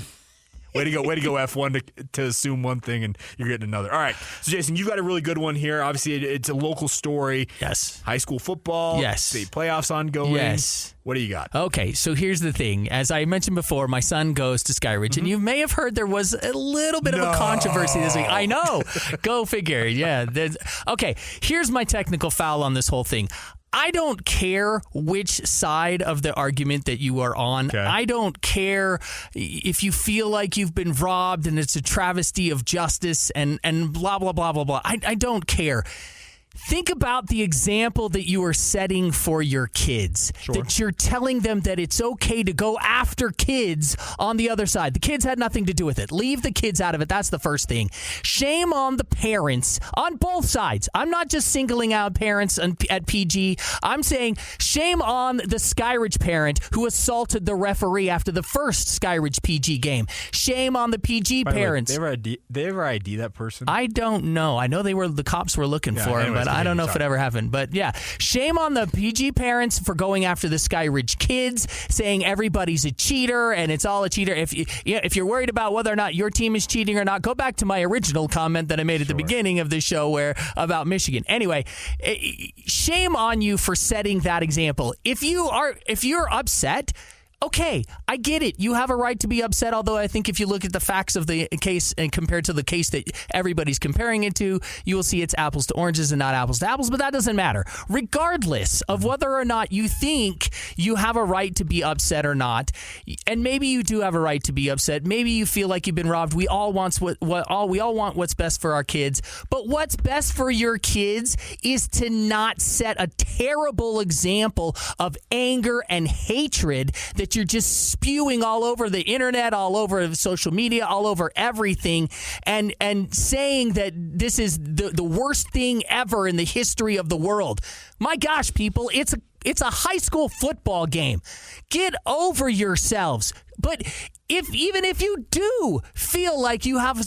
Way to go, F1, to assume one thing and you're getting another. All right. So, Jason, you've got a really good one here. Obviously, it's a local story. Yes. High school football. Yes. State playoffs ongoing. Yes. What do you got? Okay, so here's the thing. As I mentioned before, my son goes to Skyridge, and you may have heard there was a little bit of a controversy this week. I know. Go figure. Yeah. Okay, here's my technical foul on this whole thing. I don't care which side of the argument that you are on. Okay. I don't care if you feel like you've been robbed and it's a travesty of justice and blah, blah, blah, blah, blah. I don't care. Think about the example that you are setting for your kids. Sure. That you're telling them that it's okay to go after kids on the other side. The kids had nothing to do with it. Leave the kids out of it. That's the first thing. Shame on the parents on both sides. I'm not just singling out parents at PG. I'm saying shame on the Skyridge parent who assaulted the referee after the first Skyridge PG game. Shame on the PG By the way, parents. they ever ID that person? I don't know. I know the cops were looking for him, anyways, but I don't know if it sorry. ever happened. But yeah, shame on the PG parents for going after the Skyridge kids, saying everybody's a cheater and it's all a cheater. If you're worried about whether or not your team is cheating or not, go back to my original comment that I made at the beginning of the show about Michigan. Anyway, shame on you for setting that example. If you're upset, okay, I get it. You have a right to be upset, although I think if you look at the facts of the case and compared to the case that everybody's comparing it to, you will see it's apples to oranges and not apples to apples, but that doesn't matter. Regardless of whether or not you think you have a right to be upset or not, and maybe you do have a right to be upset, maybe you feel like you've been robbed. We all want what's best for our kids, but what's best for your kids is to not set a terrible example of anger and hatred that you're just spewing all over the internet, all over social media, all over everything, and saying that this is the worst thing ever in the history of the world. My gosh, people, it's a high school football game. Get over yourselves. But even if you do feel like you have,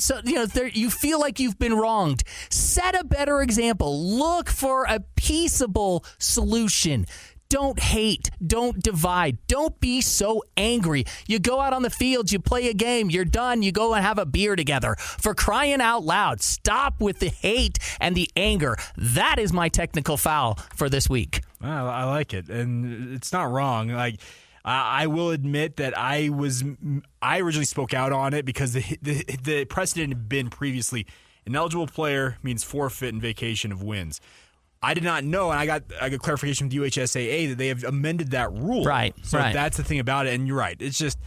you feel like you've been wronged, set a better example. Look for a peaceable solution. Don't hate. Don't divide. Don't be so angry. You go out on the field, you play a game, you're done, you go and have a beer together. For crying out loud, stop with the hate and the anger. That is my technical foul for this week. I like it, and it's not wrong. Like, I will admit that I originally spoke out on it because the precedent had been previously an eligible player means forfeit and vacation of wins. I did not know, and I got clarification from the UHSAA that they have amended that rule. Right. So that's the thing about it, and you're right. It's just,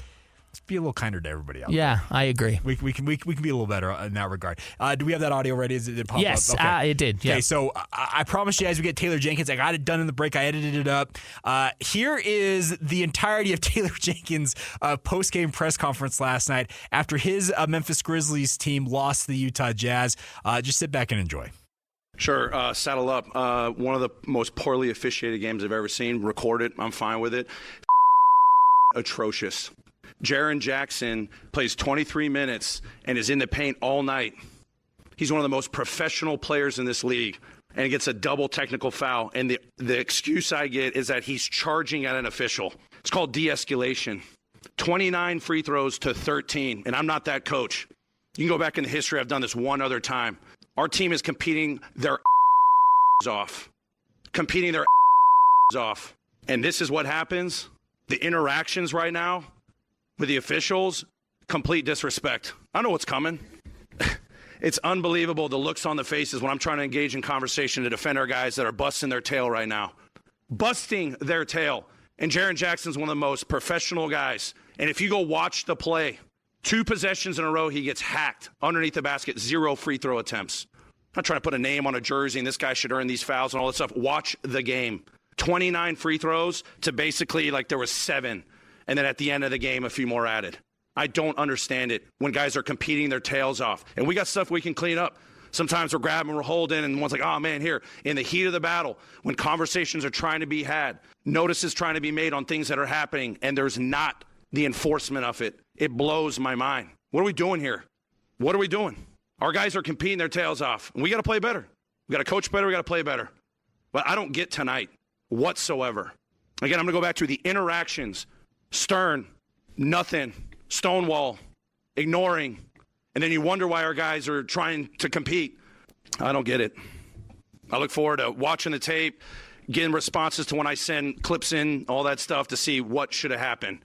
let's be a little kinder to everybody else. Yeah, I agree. We can be a little better in that regard. Do we have that audio ready? Did it pop yes, up? Okay. It did. Yeah. Okay, so I promised you guys we get Taylor Jenkins. I got it done in the break. I edited it up. Here is the entirety of Taylor Jenkins' post-game press conference last night after his Memphis Grizzlies team lost to the Utah Jazz. Just sit back and enjoy. Sure, saddle up. One of the most poorly officiated games I've ever seen. Recorded. I'm fine with it. Atrocious. Jaren Jackson plays 23 minutes and is in the paint all night. He's one of the most professional players in this league, and he gets a double technical foul. And the excuse I get is that he's charging at an official. It's called de-escalation. 29 free throws to 13, and I'm not that coach. You can go back in the history. I've done this one other time. Our team is competing their off. Competing their off. And this is what happens. The interactions right now with the officials, complete disrespect. I know what's coming. It's unbelievable the looks on the faces when I'm trying to engage in conversation to defend our guys that are busting their tail right now. Busting their tail. And Jaren Jackson's one of the most professional guys. And if you go watch the play, 2 possessions in a row, he gets hacked underneath the basket, 0 free throw attempts. I'm not trying to put a name on a jersey and this guy should earn these fouls and all that stuff. Watch the game. 29 free throws to basically like there was 7. And then at the end of the game, a few more added. I don't understand it when guys are competing their tails off. And we got stuff we can clean up. Sometimes we're grabbing, we're holding, and one's like, oh, man, here. In the heat of the battle, when conversations are trying to be had, notices trying to be made on things that are happening, and there's not the enforcement of it. It blows my mind. What are we doing here? What are we doing? Our guys are competing their tails off. And we got to play better. We got to coach better. We got to play better. But I don't get tonight whatsoever. Again, I'm going to go back to the interactions. Stern, nothing, stonewall, ignoring. And then you wonder why our guys are trying to compete. I don't get it. I look forward to watching the tape, getting responses to when I send clips in, all that stuff to see what should have happened.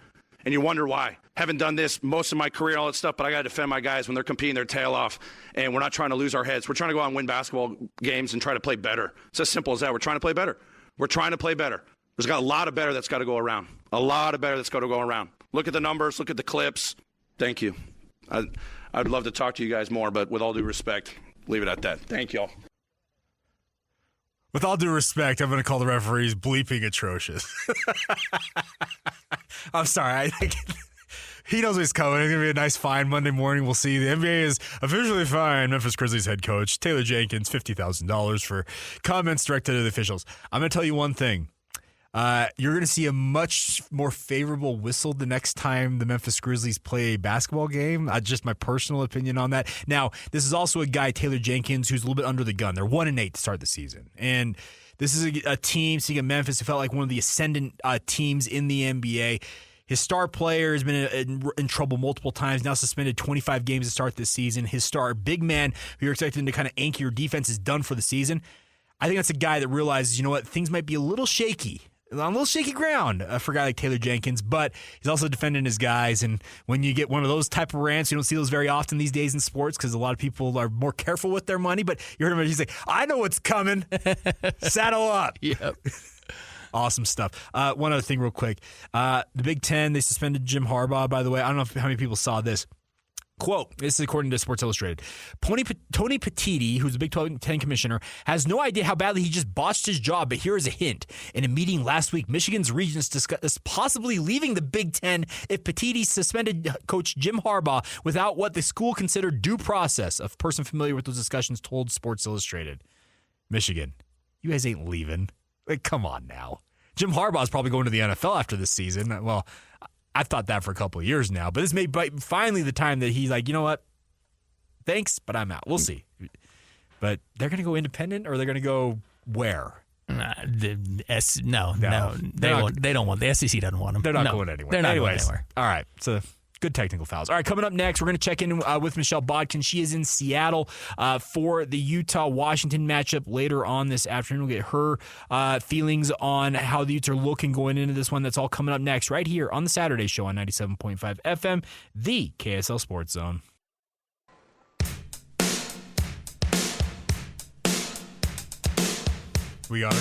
And you wonder why. Haven't done this most of my career, all that stuff, but I got to defend my guys when they're competing their tail off. And we're not trying to lose our heads. We're trying to go out and win basketball games and try to play better. It's as simple as that. We're trying to play better. We're trying to play better. There's got a lot of better that's got to go around. A lot of better that's got to go around. Look at the numbers. Look at the clips. Thank you. I'd love to talk to you guys more, but with all due respect, leave it at that. Thank y'all. With all due respect, I'm going to call the referees bleeping atrocious. I'm sorry. I think he knows what's coming. It's going to be a nice, fine Monday morning. We'll see. The NBA is officially fined Memphis Grizzlies head coach Taylor Jenkins $50,000 for comments directed at the officials. I'm going to tell you one thing. You're going to see a much more favorable whistle the next time the Memphis Grizzlies play a basketball game. Just my personal opinion on that. Now, this is also a guy, Taylor Jenkins, who's a little bit under the gun. They're 1-8 to start the season. And this is a team, seeing Memphis, who felt like one of the ascendant teams in the NBA. His star player has been in trouble multiple times, now suspended 25 games to start this season. His star big man, who you're expecting to kind of anchor your defense, is done for the season. I think that's a guy that realizes, you know what, things might be a little shaky. On a little shaky ground for a guy like Taylor Jenkins, but he's also defending his guys. And when you get one of those type of rants, you don't see those very often these days in sports because a lot of people are more careful with their money. But you heard him, he's like, I know what's coming. Saddle up. Yep. Awesome stuff. One other thing real quick. The Big Ten, they suspended Jim Harbaugh, by the way. I don't know how many people saw this. Quote, this is according to Sports Illustrated. Tony Petitti, who's the Big 10 commissioner, has no idea how badly he just botched his job, but here is a hint. In a meeting last week, Michigan's regents discussed possibly leaving the Big Ten if Petitti suspended coach Jim Harbaugh without what the school considered due process. A person familiar with those discussions told Sports Illustrated. Michigan, you guys ain't leaving. Like, come on now. Jim Harbaugh's probably going to the NFL after this season. Well, I've thought that for a couple of years now, but this may be finally the time that he's like, you know what? Thanks, but I'm out. We'll see. But they're going to go independent, or they're going to go where? No. They won't. They don't want. The SEC doesn't want them. They're not going anywhere. They're not going anywhere. All right. So good technical fouls. All right, coming up next, we're going to check in with Michelle Bodkin. She is in Seattle for the Utah-Washington matchup later on this afternoon. We'll get her feelings on how the Utes are looking going into this one. That's all coming up next right here on the Saturday Show on 97.5 FM, the KSL Sports Zone. We got her.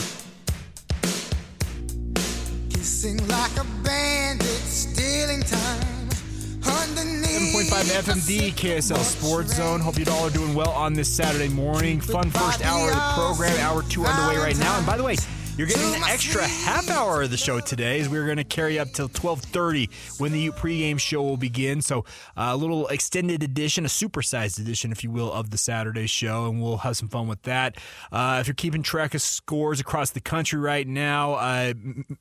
Kissing like a bandit, stealing time. 7.5 FM, the KSL Sports Zone. Hope you all are doing well on this Saturday morning. Fun first hour of the program. Hour 2 underway right now. And by the way, you're getting an extra half hour of the show today, as we're going to carry up till 12:30 when the pregame show will begin. So a little extended edition, a supersized edition, if you will, of the Saturday show, and we'll have some fun with that. If you're keeping track of scores across the country right now,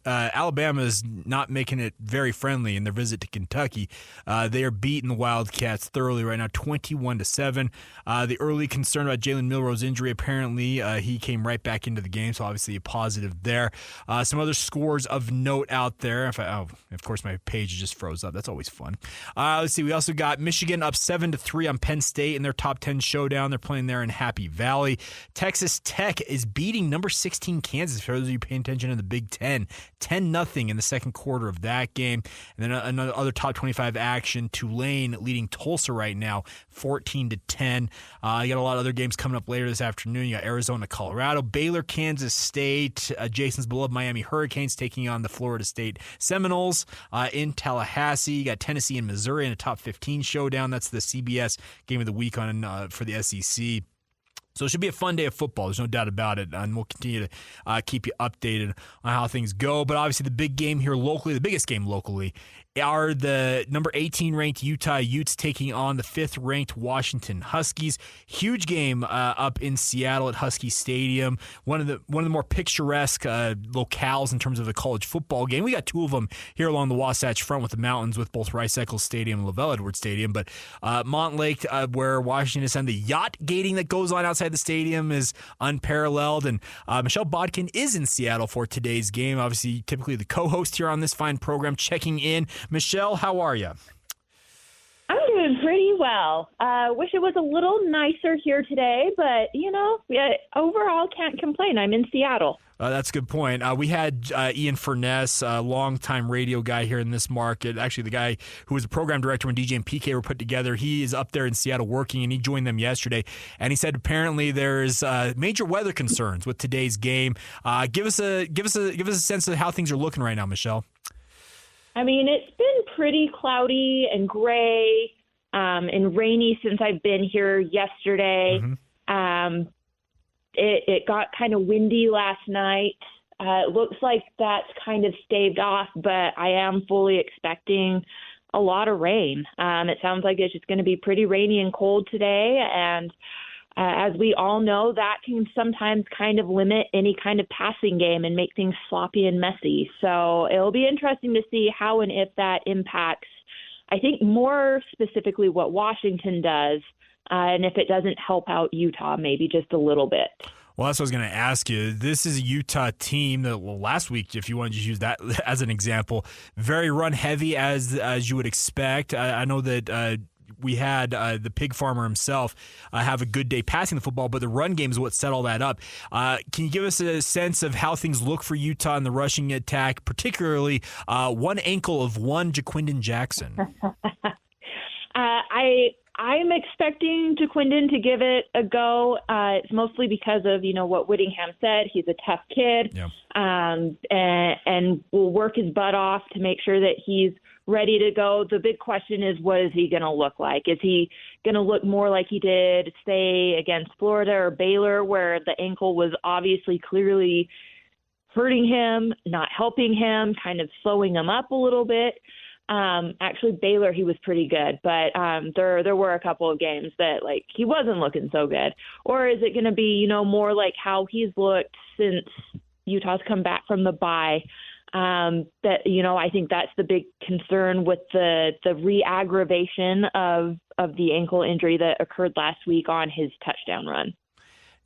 Alabama is not making it very friendly in their visit to Kentucky. They are beating the Wildcats thoroughly right now, 21-7. The early concern about Jalen Milroe's injury, apparently he came right back into the game, so obviously a positive there. Some other scores of note out there. Of course, my page just froze up. That's always fun. Let's see. We also got Michigan up 7-3 on Penn State in their top 10 showdown. They're playing there in Happy Valley. Texas Tech is beating number 16 Kansas. For those of you paying attention in the Big Ten, 10-0 in the second quarter of that game. And then another other top 25 action. Tulane leading Tulsa right now, 14-10. You got a lot of other games coming up later this afternoon. You got Arizona, Colorado, Baylor, Kansas State. Jason's beloved Miami Hurricanes taking on the Florida State Seminoles in Tallahassee. You got Tennessee and Missouri in a top 15 showdown. That's the CBS game of the week on for the SEC. So it should be a fun day of football. There's no doubt about it. And we'll continue to keep you updated on how things go. But obviously the big game here locally, the biggest game locally, are the number 18 ranked Utah Utes taking on the 5th ranked Washington Huskies. Huge game up in Seattle at Husky Stadium. One of the more picturesque locales in terms of the college football game. We got two of them here along the Wasatch Front with the mountains, with both Rice Eccles Stadium and LaVell Edwards Stadium. But Montlake, where Washington is, and the yacht gating that goes on outside the stadium is unparalleled. And Michelle Bodkin is in Seattle for today's game. Obviously, typically the co-host here on this fine program, checking in. Michelle, how are you? I'm Doing pretty well. Wish it was a little nicer here today, but, overall can't complain. I'm in Seattle. That's a good point. We had Ian Furness, a longtime radio guy here in this market, actually the guy who was the program director when DJ and PK were put together. He is up there in Seattle working, and he joined them yesterday. And he said apparently there's major weather concerns with today's game. Give us a sense of how things are looking right now, Michelle. I mean, it's been pretty cloudy and gray and rainy since I've been here yesterday. Mm-hmm. It got kind of windy last night. It looks like that's kind of staved off, but I am fully expecting a lot of rain. It sounds like it's just going to be pretty rainy and cold today, and as we all know, that can sometimes kind of limit any kind of passing game and make things sloppy and messy. So it'll be interesting to see how and if that impacts, I think, more specifically what Washington does, and if it doesn't help out Utah maybe just a little bit. Well, that's what I was going to ask you. This is a Utah team that, last week, if you want to just use that as an example, very run-heavy as you would expect. I know that we had the pig farmer himself have a good day passing the football, but the run game is what set all that up. Can you give us a sense of how things look for Utah in the rushing attack, particularly one ankle of one Jaquindon Jackson? I'm expecting Jaquindon to give it a go. It's mostly because of, what Whittingham said. He's a tough kid, yeah. And will work his butt off to make sure that he's ready to go. The big question is, what is he going to look like? Is he going to look more like he did, say, against Florida or Baylor, where the ankle was obviously clearly hurting him, not helping him, kind of slowing him up a little bit? Actually, Baylor, he was pretty good, but there were a couple of games that, he wasn't looking so good. Or is it going to be, more like how he's looked since Utah's come back from the bye? That, I think that's the big concern with the re-aggravation of the ankle injury that occurred last week on his touchdown run.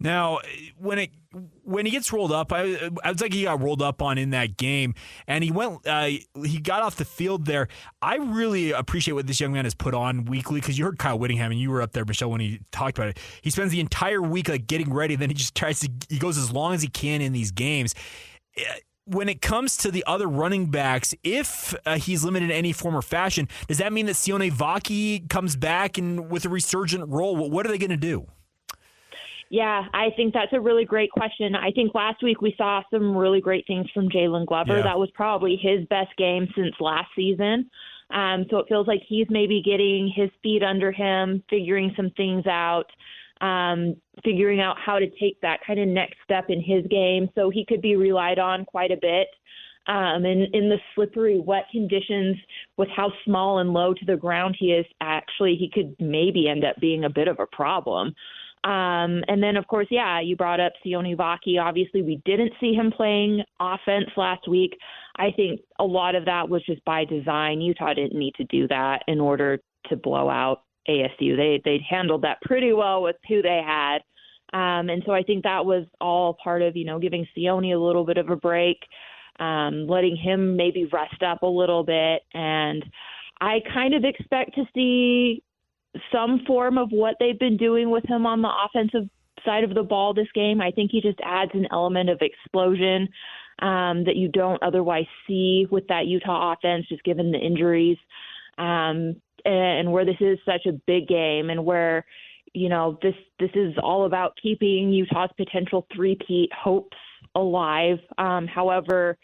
Now, when he gets rolled up, I was like he got rolled up on in that game, and he got off the field there. I really appreciate what this young man has put on weekly, because you heard Kyle Whittingham, and you were up there, Michelle, when he talked about it. He spends the entire week getting ready, then he just he goes as long as he can in these games. When it comes to the other running backs, if he's limited in any form or fashion, does that mean that Sione Vaki comes back and with a resurgent role? What are they going to do? Yeah, I think that's a really great question. I think last week we saw some really great things from Jalen Glover. Yeah. That was probably his best game since last season. So it feels like he's maybe getting his feet under him, figuring some things out, figuring out how to take that kind of next step in his game. So he could be relied on quite a bit. And in the slippery, wet conditions with how small and low to the ground he is, actually, he could maybe end up being a bit of a problem. And then, of course, you brought up Sione Vaki. Obviously, we didn't see him playing offense last week. I think a lot of that was just by design. Utah didn't need to do that in order to blow out ASU. They'd handled that pretty well with who they had. And so I think that was all part of, giving Sione a little bit of a break, letting him maybe rest up a little bit. And I kind of expect to see some form of what they've been doing with him on the offensive side of the ball this game. I think he just adds an element of explosion that you don't otherwise see with that Utah offense, just given the injuries, and where this is such a big game, and where, this is all about keeping Utah's potential three-peat hopes alive. However,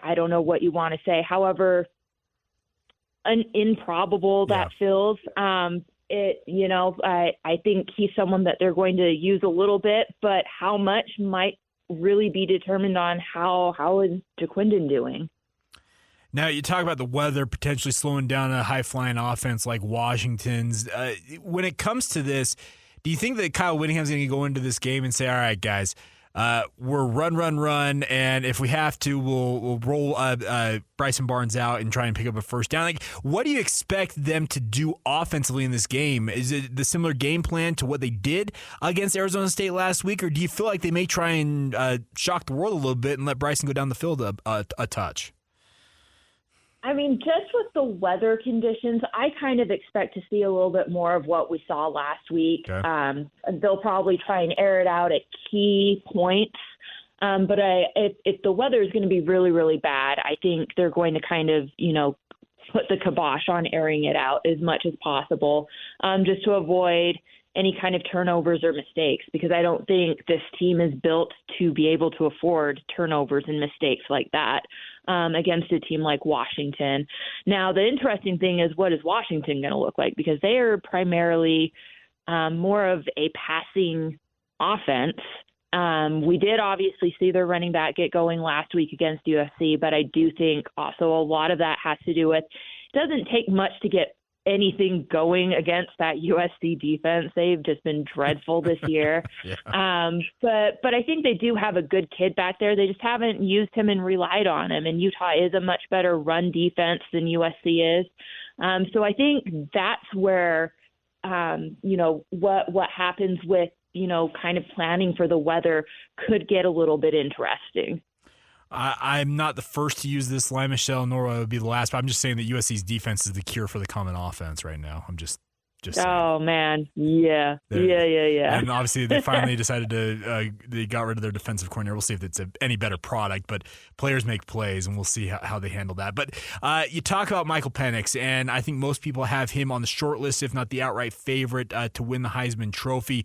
I don't know what you want to say. However improbable that feels. I think he's someone that they're going to use a little bit, but how much might really be determined on how is Jaquindon doing. Now, you talk about the weather potentially slowing down a high-flying offense like Washington's. When it comes to this, do you think that Kyle Whittingham's going to go into this game and say, all right, guys, we're run, and if we have to, we'll roll Bryson Barnes out and try and pick up a first down? What do you expect them to do offensively in this game? Is it the similar game plan to what they did against Arizona State last week, or do you feel like they may try and shock the world a little bit and let Bryson go down the field a touch? I mean, just with the weather conditions, I kind of expect to see a little bit more of what we saw last week. Okay. They'll probably try and air it out at key points. But if the weather is going to be really, really bad, I think they're going to kind of, put the kibosh on airing it out as much as possible, just to avoid any kind of turnovers or mistakes, because I don't think this team is built to be able to afford turnovers and mistakes like that against a team like Washington. Now, the interesting thing is, what is Washington going to look like? Because they are primarily more of a passing offense. We did obviously see their running back get going last week against USC, but I do think also a lot of that has to do with it doesn't take much to get anything going against that USC defense. They've just been dreadful this year. Yeah. But I think they do have a good kid back there. They just haven't used him and relied on him. And Utah is a much better run defense than USC is. So I think that's where, what happens with, kind of planning for the weather could get a little bit interesting. I'm not the first to use this line, Michelle, nor will I be the last, but I'm just saying that USC's defense is the cure for the common offense right now. I'm just saying. Oh, man. Yeah. Yeah. And obviously they finally decided they got rid of their defensive coordinator. We'll see if it's any better product, but players make plays, and we'll see how they handle that. But you talk about Michael Penix, and I think most people have him on the short list, if not the outright favorite to win the Heisman Trophy.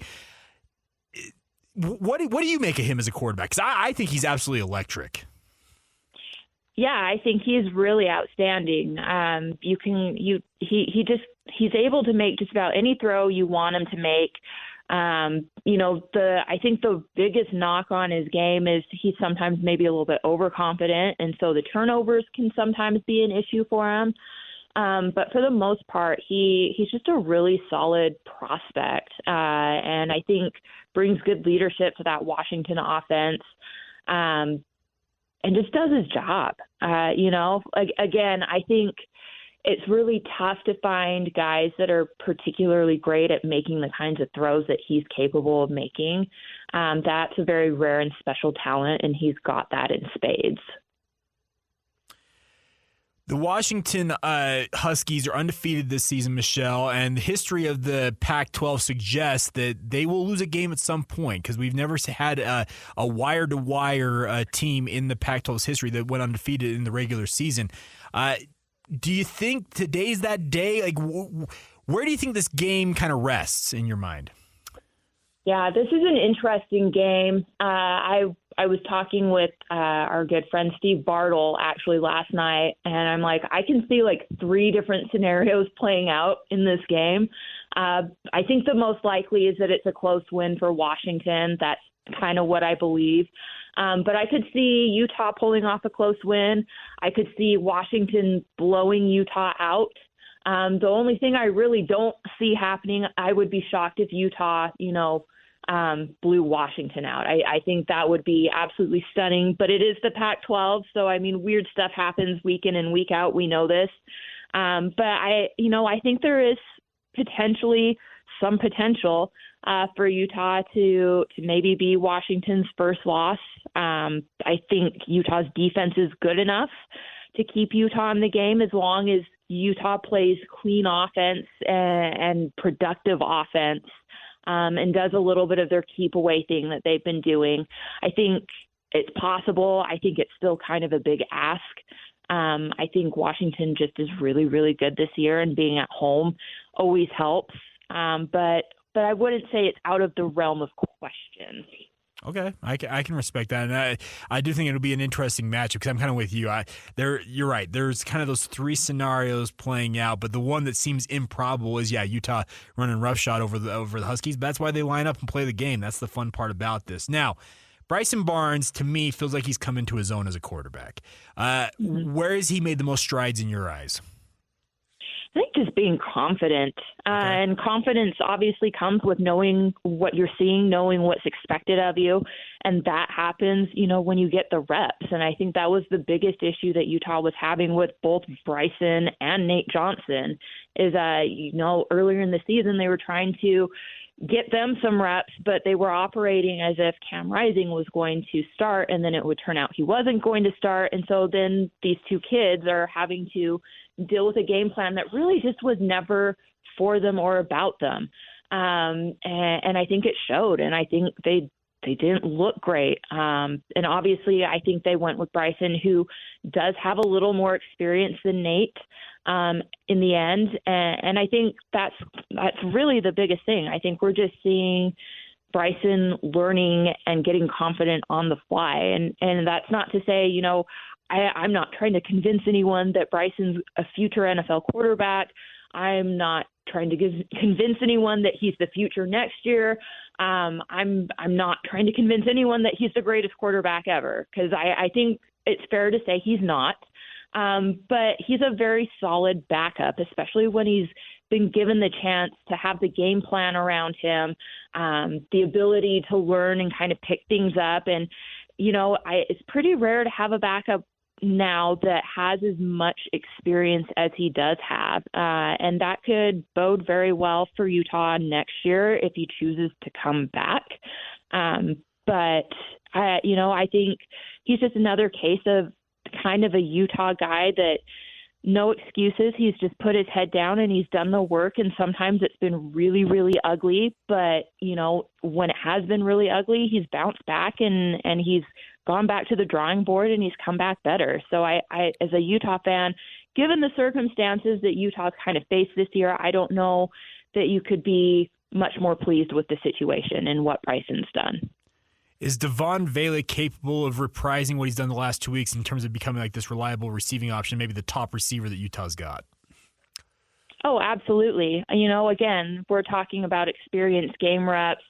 What do you make of him as a quarterback? Because I think he's absolutely electric. Yeah, I think he's really outstanding. He's able to make just about any throw you want him to make. I think the biggest knock on his game is he's sometimes maybe a little bit overconfident, and so the turnovers can sometimes be an issue for him. But for the most part, he's just a really solid prospect, and I think brings good leadership to that Washington offense, and just does his job. Again, I think it's really tough to find guys that are particularly great at making the kinds of throws that he's capable of making. That's a very rare and special talent, and he's got that in spades. The Washington Huskies are undefeated this season, Michelle, and the history of the Pac-12 suggests that they will lose a game at some point, because we've never had a wire-to-wire team in the Pac-12's history that went undefeated in the regular season. Do you think today's that day? Like, where do you think this game kind of rests in your mind? Yeah, this is an interesting game. I was talking with our good friend Steve Bartle actually last night, and I'm like, I can see like 3 different scenarios playing out in this game. I think the most likely is that it's a close win for Washington. That's kind of what I believe. But I could see Utah pulling off a close win. I could see Washington blowing Utah out. The only thing I really don't see happening, I would be shocked if Utah, blew Washington out. I think that would be absolutely stunning, but it is the Pac-12. So, I mean, weird stuff happens week in and week out. We know this. But I think there is potentially some potential for Utah to maybe be Washington's first loss. I think Utah's defense is good enough to keep Utah in the game as long as Utah plays clean offense and productive offense. And does a little bit of their keep away thing that they've been doing. I think it's possible. I think it's still kind of a big ask. I think Washington just is really, really good this year, and being at home always helps. But I wouldn't say it's out of the realm of question. Okay, I can respect that, and I do think it'll be an interesting matchup because I'm kind of with you. You're right. There's kind of those 3 scenarios playing out, but the one that seems improbable is Utah running roughshod over the Huskies. But that's why they line up and play the game. That's the fun part about this. Now, Bryson Barnes to me feels like he's come into his own as a quarterback. Where has he made the most strides in your eyes? I think just being confident. And confidence obviously comes with knowing what you're seeing, knowing what's expected of you. And that happens, when you get the reps. And I think that was the biggest issue that Utah was having with both Bryson and Nate Johnson is, earlier in the season, they were trying to get them some reps, but they were operating as if Cam Rising was going to start, and then it would turn out he wasn't going to start. And so then these two kids are having to deal with a game plan that really just was never for them or about them. And I think it showed, and I think they didn't look great. And obviously I think they went with Bryson, who does have a little more experience than Nate in the end. And I think that's really the biggest thing. I think we're just seeing Bryson learning and getting confident on the fly. And that's not to say, I'm not trying to convince anyone that Bryson's a future NFL quarterback. I'm not trying to convince anyone that he's the future next year. I'm not trying to convince anyone that he's the greatest quarterback ever, because I think it's fair to say he's not. But he's a very solid backup, especially when he's been given the chance to have the game plan around him, the ability to learn and kind of pick things up. And, it's pretty rare to have a backup now that has as much experience as he does have. And that could bode very well for Utah next year if he chooses to come back. But I think he's just another case of kind of a Utah guy that no excuses. He's just put his head down and he's done the work. And sometimes it's been really, really ugly. But, when it has been really ugly, he's bounced back and he's gone back to the drawing board and he's come back better. So I as a Utah fan, given the circumstances that Utah's kind of faced this year, I don't know that you could be much more pleased with the situation and what Bryson's done. Is Devon Vele capable of reprising what he's done the last 2 weeks in terms of becoming like this reliable receiving option, maybe the top receiver that Utah's got? Oh, absolutely. Again, we're talking about experienced game reps.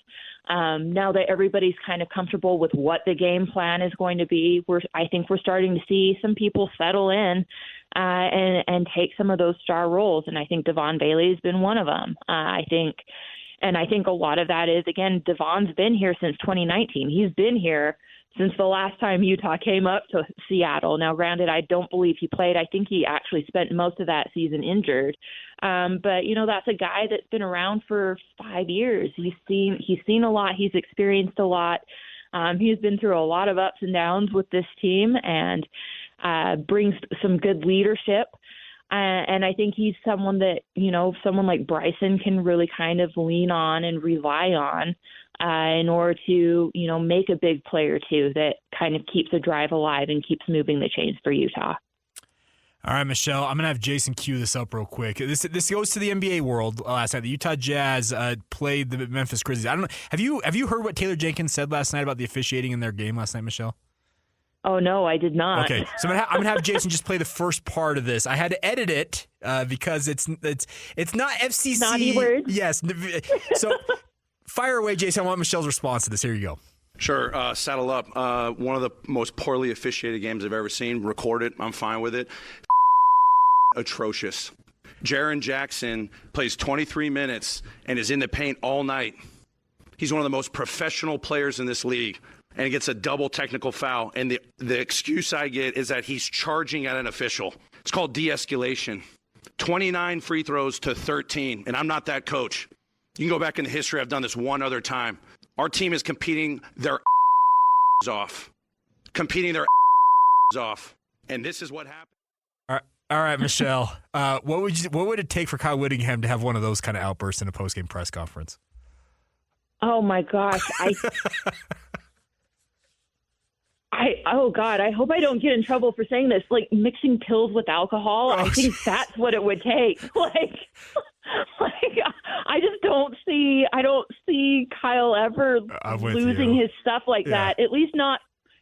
Now that everybody's kind of comfortable with what the game plan is going to be, I think we're starting to see some people settle in and take some of those star roles. And I think Devon Vele has been one of them. I think a lot of that is, again, Devon's been here since 2019. He's been here since the last time Utah came up to Seattle. Now, granted, I don't believe he played. I think he actually spent most of that season injured. But, that's a guy that's been around for 5 years. He's seen a lot. He's experienced a lot. He's been through a lot of ups and downs with this team and brings some good leadership. And I think he's someone that, someone like Bryson can really kind of lean on and rely on in order to, make a big player too that kind of keeps the drive alive and keeps moving the chains for Utah. All right, Michelle, I'm going to have Jason cue this up real quick. This goes to the NBA world last night. The Utah Jazz played the Memphis Grizzlies. I don't know. Have you heard what Taylor Jenkins said last night about the officiating in their game last night, Michelle? Oh, no, I did not. Okay, so I'm gonna have Jason just play the first part of this. I had to edit it because it's not FCC. Naughty words? Yes. So fire away, Jason. I want Michelle's response to this. Here you go. Sure. Saddle up. One of the most poorly officiated games I've ever seen. Record it. I'm fine with it. Atrocious. Jaren Jackson plays 23 minutes and is in the paint all night. He's one of the most professional players in this league. And he gets a double technical foul. And the excuse I get is that he's charging at an official. It's called de-escalation. 29 free throws to 13. And I'm not that coach. You can go back in the history. I've done this one other time. Our team is competing their off. And this is what happened. All right, Michelle. What would it take for Kyle Whittingham to have one of those kind of outbursts in a post-game press conference? Oh, my gosh. Oh, God, I hope I don't get in trouble for saying this. Like, mixing pills with alcohol, I think that's what it would take. I just don't see Kyle ever losing his stuff like that, at least not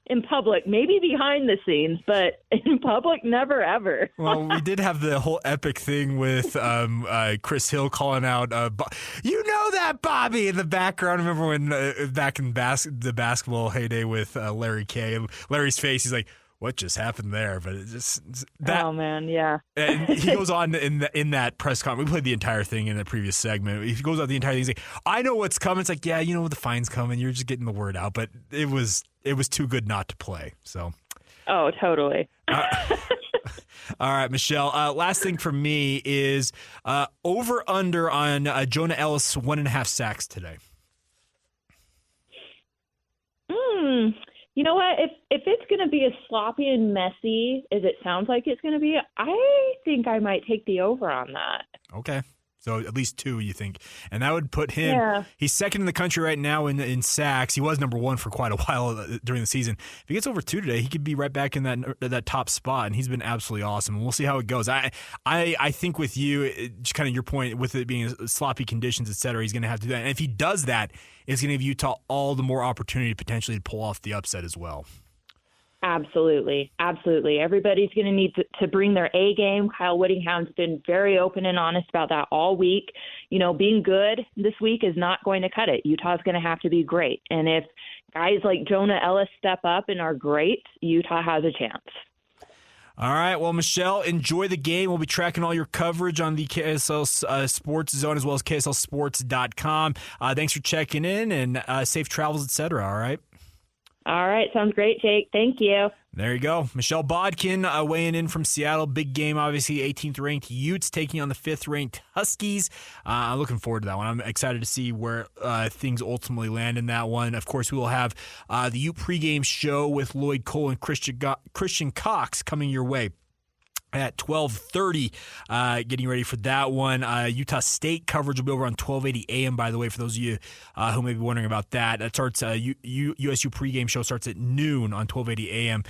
in public, maybe behind the scenes, but in public, never, ever. Well, we did have the whole epic thing with Chris Hill calling out, you know that, Bobby, in the background. Remember when back in the basketball heyday with Larry Kay, and Larry's face, he's like, what just happened there? But it just that. Oh man, yeah. And he goes on in that press conference. We played the entire thing in the previous segment. He goes on the entire thing. He's like, I know what's coming. It's like, yeah, you know the fine's coming. You're just getting the word out. But it was too good not to play. So. Oh, totally. All right, Michelle. Last thing for me is over/under on Jonah Ellis 1.5 sacks today. You know what? If it's going to be as sloppy and messy as it sounds like it's going to be, I think I might take the over on that. Okay. So at least 2, you think. And that would put him, he's second in the country right now in sacks. He was number 1 for quite a while during the season. If he gets over 2 today, he could be right back in that top spot, and he's been absolutely awesome. And we'll see how it goes. I think with you, just kind of your point, with it being sloppy conditions, et cetera, he's going to have to do that. And if he does that, it's going to give Utah all the more opportunity potentially to pull off the upset as well. Absolutely. Everybody's going to need to bring their A game. Kyle Whittingham's been very open and honest about that all week. You know, being good this week is not going to cut it. Utah's going to have to be great. And if guys like Jonah Ellis step up and are great, Utah has a chance. All right. Well, Michelle, enjoy the game. We'll be tracking all your coverage on the KSL Sports Zone as well as KSLSports.com. Thanks for checking in, and safe travels, et cetera. All right. All right. Sounds great, Jake. Thank you. There you go. Michelle Bodkin weighing in from Seattle. Big game, obviously. 18th-ranked Utes taking on the 5th-ranked Huskies. I'm looking forward to that one. I'm excited to see where things ultimately land in that one. Of course, we will have the Ute pregame show with Lloyd Cole and Christian Cox coming your way at 12:30, getting ready for that one. Utah State coverage will be over on 1280 AM, by the way, for those of you who may be wondering about that. That starts, USU pregame show starts at noon on 1280 AM.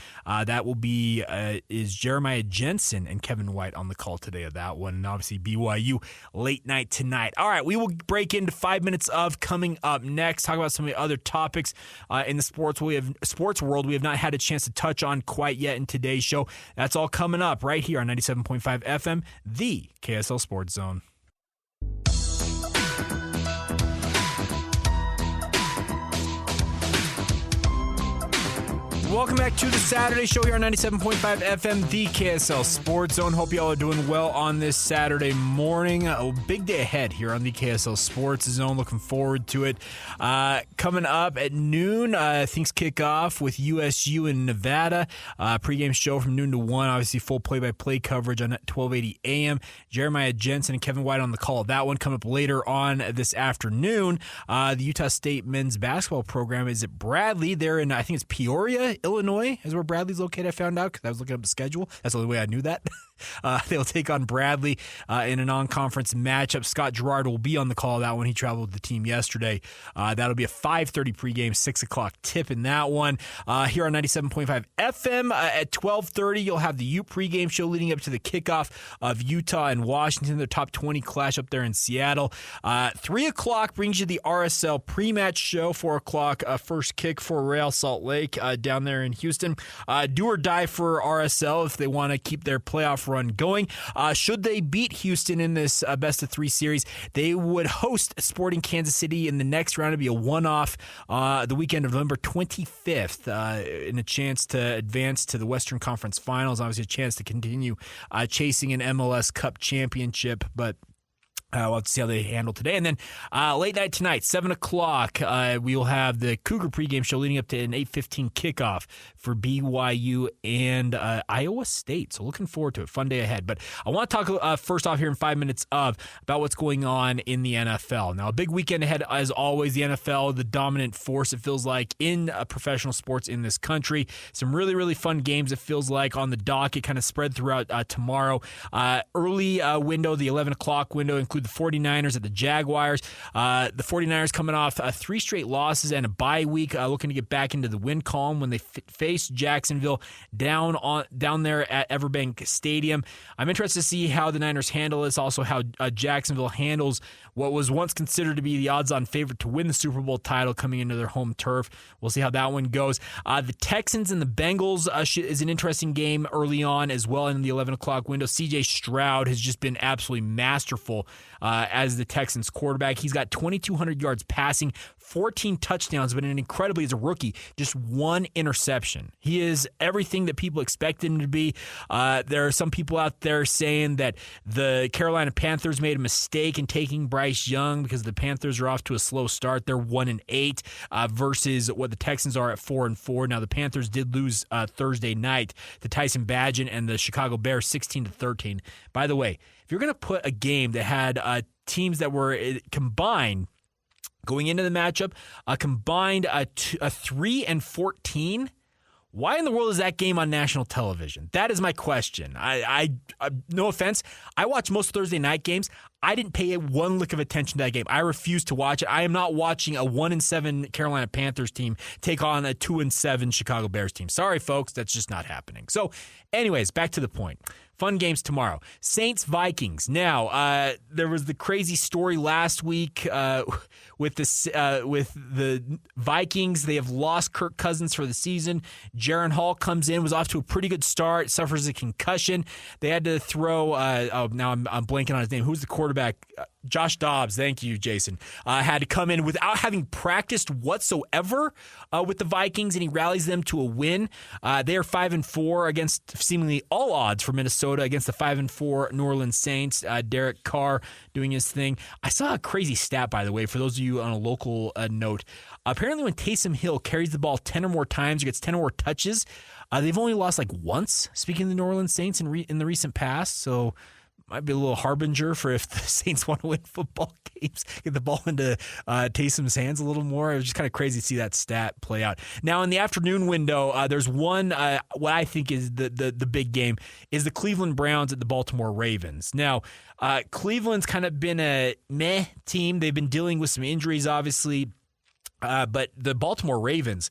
That will be, is Jeremiah Jensen and Kevin White on the call today of that one. And obviously BYU late night tonight. All right, we will break into 5 minutes of coming up next. Talk about some of the other topics in the sports world we have not had a chance to touch on quite yet in today's show. That's all coming up right here on 97.5 FM, the KSL Sports Zone. Welcome back to the Saturday show here on 97.5 FM, the KSL Sports Zone. Hope you all are doing well on this Saturday morning. A big day ahead here on the KSL Sports Zone. Looking forward to it. Coming up at noon, things kick off with USU and Nevada. Pregame show from noon to 1. Obviously, full play-by-play coverage on 1280 AM. Jeremiah Jensen and Kevin White on the call of that one. Coming up later on this afternoon, the Utah State men's basketball program is at Bradley. They're in, I think it's Peoria, Illinois is where Bradley's located. I found out because I was looking up the schedule. That's the only way I knew that. They'll take on Bradley in a non-conference matchup. Scott Gerard will be on the call of that one. He traveled with the team yesterday. That'll be a 5:30 pregame, 6 o'clock tip in that one. Here on 97.5 FM at 12:30, you'll have the Ute pregame show leading up to the kickoff of Utah and Washington, their top 20 clash up there in Seattle. 3 o'clock brings you the RSL pre-match show. 4 o'clock, first kick for Real Salt Lake down there in Houston. Do or die for RSL if they want to keep their playoff run going. Should they beat Houston in this best-of-3 series, they would host Sporting Kansas City in the next round. It'd be a one-off the weekend of November 25th in a chance to advance to the Western Conference Finals. Obviously, a chance to continue chasing an MLS Cup championship, but we'll have to see how they handle today. And then late night tonight, 7 o'clock, we will have the Cougar pregame show leading up to an 8:15 kickoff for BYU and Iowa State. So looking forward to it. Fun day ahead. But I want to talk first off here in 5 minutes about what's going on in the NFL. Now, a big weekend ahead, as always. The NFL, the dominant force, it feels like, in professional sports in this country. Some really, really fun games, it feels like, on the docket, kind of spread throughout tomorrow. Early window, the 11 o'clock window, include the 49ers at the Jaguars. The 49ers coming off 3 straight losses and a bye week, looking to get back into the win column when they face Jacksonville down there at Everbank Stadium. I'm interested to see how the Niners handle this, also how Jacksonville handles what was once considered to be the odds-on favorite to win the Super Bowl title coming into their home turf. We'll see how that one goes. The Texans and the Bengals is an interesting game early on as well in the 11 o'clock window. C.J. Stroud has just been absolutely masterful as the Texans quarterback. He's got 2,200 yards passing, 14 touchdowns, but incredibly, as a rookie, just one interception. He is everything that people expected him to be. There are some people out there saying that the Carolina Panthers made a mistake in taking Bryce Young because the Panthers are off to a slow start. They're 1-8 versus what the Texans are at 4-4. Now, the Panthers did lose Thursday night to Tyson Bagent and the Chicago Bears 16-13. By the way, if you're going to put a game that had teams that were combined going into the matchup, combined a 3-14, why in the world is that game on national television? That is my question. I no offense, I watch most Thursday night games. I didn't pay one lick of attention to that game. I refuse to watch it. I am not watching a 1-7 Carolina Panthers team take on a 2-7 Chicago Bears team. Sorry, folks, that's just not happening. So, anyways, back to the point. Fun games tomorrow. Saints-Vikings. Now, there was the crazy story last week with the Vikings. They have lost Kirk Cousins for the season. Jaron Hall comes in, was off to a pretty good start, suffers a concussion. They had to throw, now I'm blanking on his name. Who's the quarterback? Josh Dobbs, thank you, Jason, had to come in without having practiced whatsoever with the Vikings, and he rallies them to a win. They are 5-4 against seemingly all odds for Minnesota against the 5-4 New Orleans Saints. Derek Carr doing his thing. I saw a crazy stat, by the way, for those of you on a local note. Apparently when Taysom Hill carries the ball 10 or more times or gets 10 or more touches, they've only lost like once, speaking of the New Orleans Saints in the recent past, so might be a little harbinger for if the Saints want to win football games, get the ball into Taysom's hands a little more. It was just kind of crazy to see that stat play out. Now, in the afternoon window, there's one, what I think is the big game, is the Cleveland Browns at the Baltimore Ravens. Now, Cleveland's kind of been a meh team. They've been dealing with some injuries, obviously, but the Baltimore Ravens,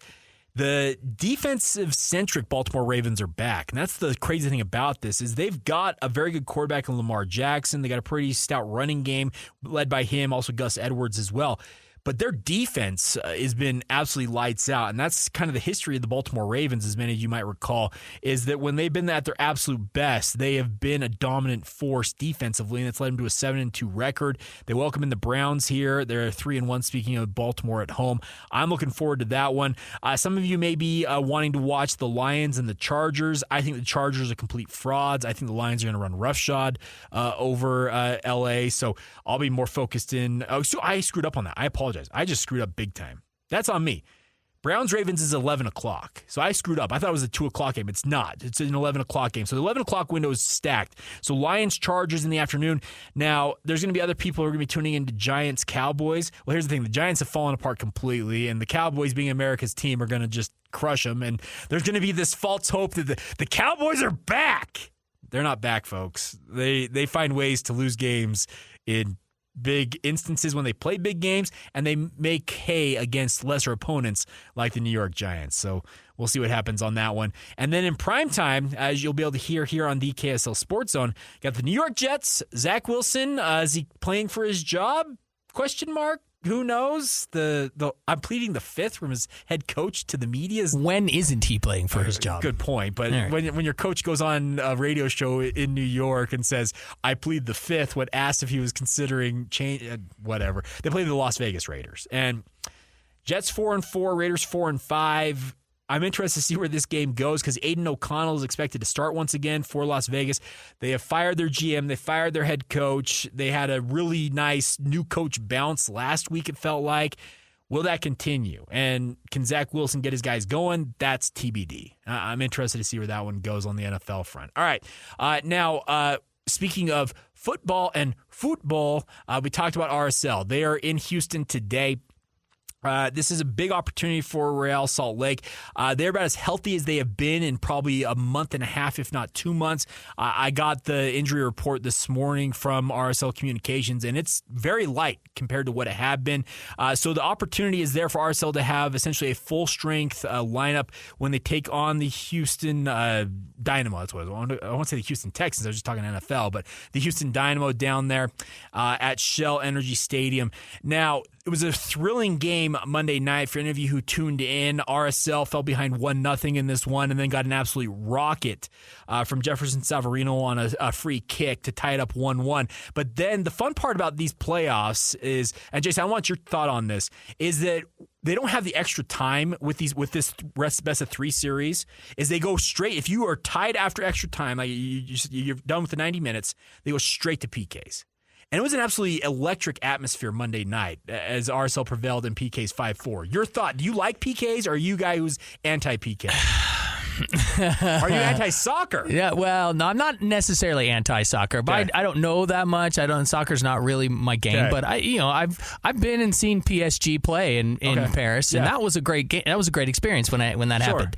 the defensive-centric Baltimore Ravens are back, and that's the crazy thing about this is they've got a very good quarterback in Lamar Jackson. They got a pretty stout running game led by him, also Gus Edwards as well. But their defense has been absolutely lights out, and that's kind of the history of the Baltimore Ravens, as many of you might recall, is that when they've been at their absolute best, they have been a dominant force defensively, and that's led them to a 7-2 record. They welcome in the Browns here. They're 3-1, speaking of Baltimore at home. I'm looking forward to that one. Some of you may be wanting to watch the Lions and the Chargers. I think the Chargers are complete frauds. I think the Lions are going to run roughshod over L.A., so I'll be more focused in. Oh, so I screwed up on that. I apologize. I just screwed up big time. That's on me. Browns-Ravens is 11 o'clock. So I screwed up. I thought it was a 2 o'clock game. It's not. It's an 11 o'clock game. So the 11 o'clock window is stacked. So Lions-Chargers in the afternoon. Now, there's going to be other people who are going to be tuning into Giants-Cowboys. Well, here's the thing. The Giants have fallen apart completely, and the Cowboys, being America's team, are going to just crush them. And there's going to be this false hope that the Cowboys are back. They're not back, folks. They find ways to lose games in big instances when they play big games, and they make hay against lesser opponents like the New York Giants. So we'll see what happens on that one. And then in primetime, as you'll be able to hear here on the KSL Sports Zone, got the New York Jets. Zach Wilson, is he playing for his job? Question mark. Who knows? I'm pleading the fifth from his head coach to the media. When isn't he playing for his job? Good point. But right. when your coach goes on a radio show in New York and says, I plead the fifth, when asked if he was considering change, whatever. They play the Las Vegas Raiders. And Jets 4-4, Raiders 4-5. I'm interested to see where this game goes because Aiden O'Connell is expected to start once again for Las Vegas. They have fired their GM. They fired their head coach. They had a really nice new coach bounce last week, it felt like. Will that continue? And can Zach Wilson get his guys going? That's TBD. I'm interested to see where that one goes on the NFL front. All right. Now, speaking of football and football, we talked about RSL. They are in Houston today. This is a big opportunity for Real Salt Lake. They're about as healthy as they have been in probably a month and a half, if not 2 months. I got the injury report this morning from RSL Communications, and it's very light compared to what it had been. So the opportunity is there for RSL to have essentially a full-strength lineup when they take on the Houston Dynamo. That's what I want to say the Houston Texans. I was just talking NFL, but the Houston Dynamo down there at Shell Energy Stadium. Now, It was a thrilling game Monday night for any of you who tuned in. RSL fell behind 1-0 in this one and then got an absolute rocket from Jefferson Savarino on a free kick to tie it up 1-1. But then the fun part about these playoffs is, and Jason, I want your thought on this, is that they don't have the extra time with this best of 3 series. Is they go straight, if you are tied after extra time, like you're done with the 90 minutes, they go straight to PKs. And it was an absolutely electric atmosphere Monday night as RSL prevailed in PKs 5-4. Your thought, do you like PKs or are you a guy who's anti-PK? Are you anti-soccer? Yeah, well, no, I'm not necessarily anti-soccer, but I don't know that much. Soccer's not really my game, but I've been and seen PSG play in Paris, and that was a great game. That was a great experience when that happened.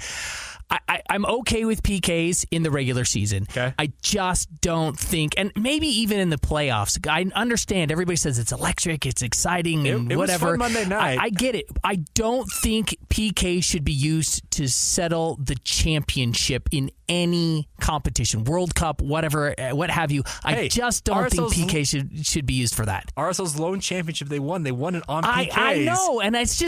I'm okay with PKs in the regular season. Okay. I just don't think, and maybe even in the playoffs, I understand everybody says it's electric, it's exciting, and whatever. It was fun Monday night. I get it. I don't think PK should be used to settle the championship in any competition, World Cup, whatever, what have you. I just don't think PK should be used for that. RSL's lone championship they won it on PKs. I know, and it's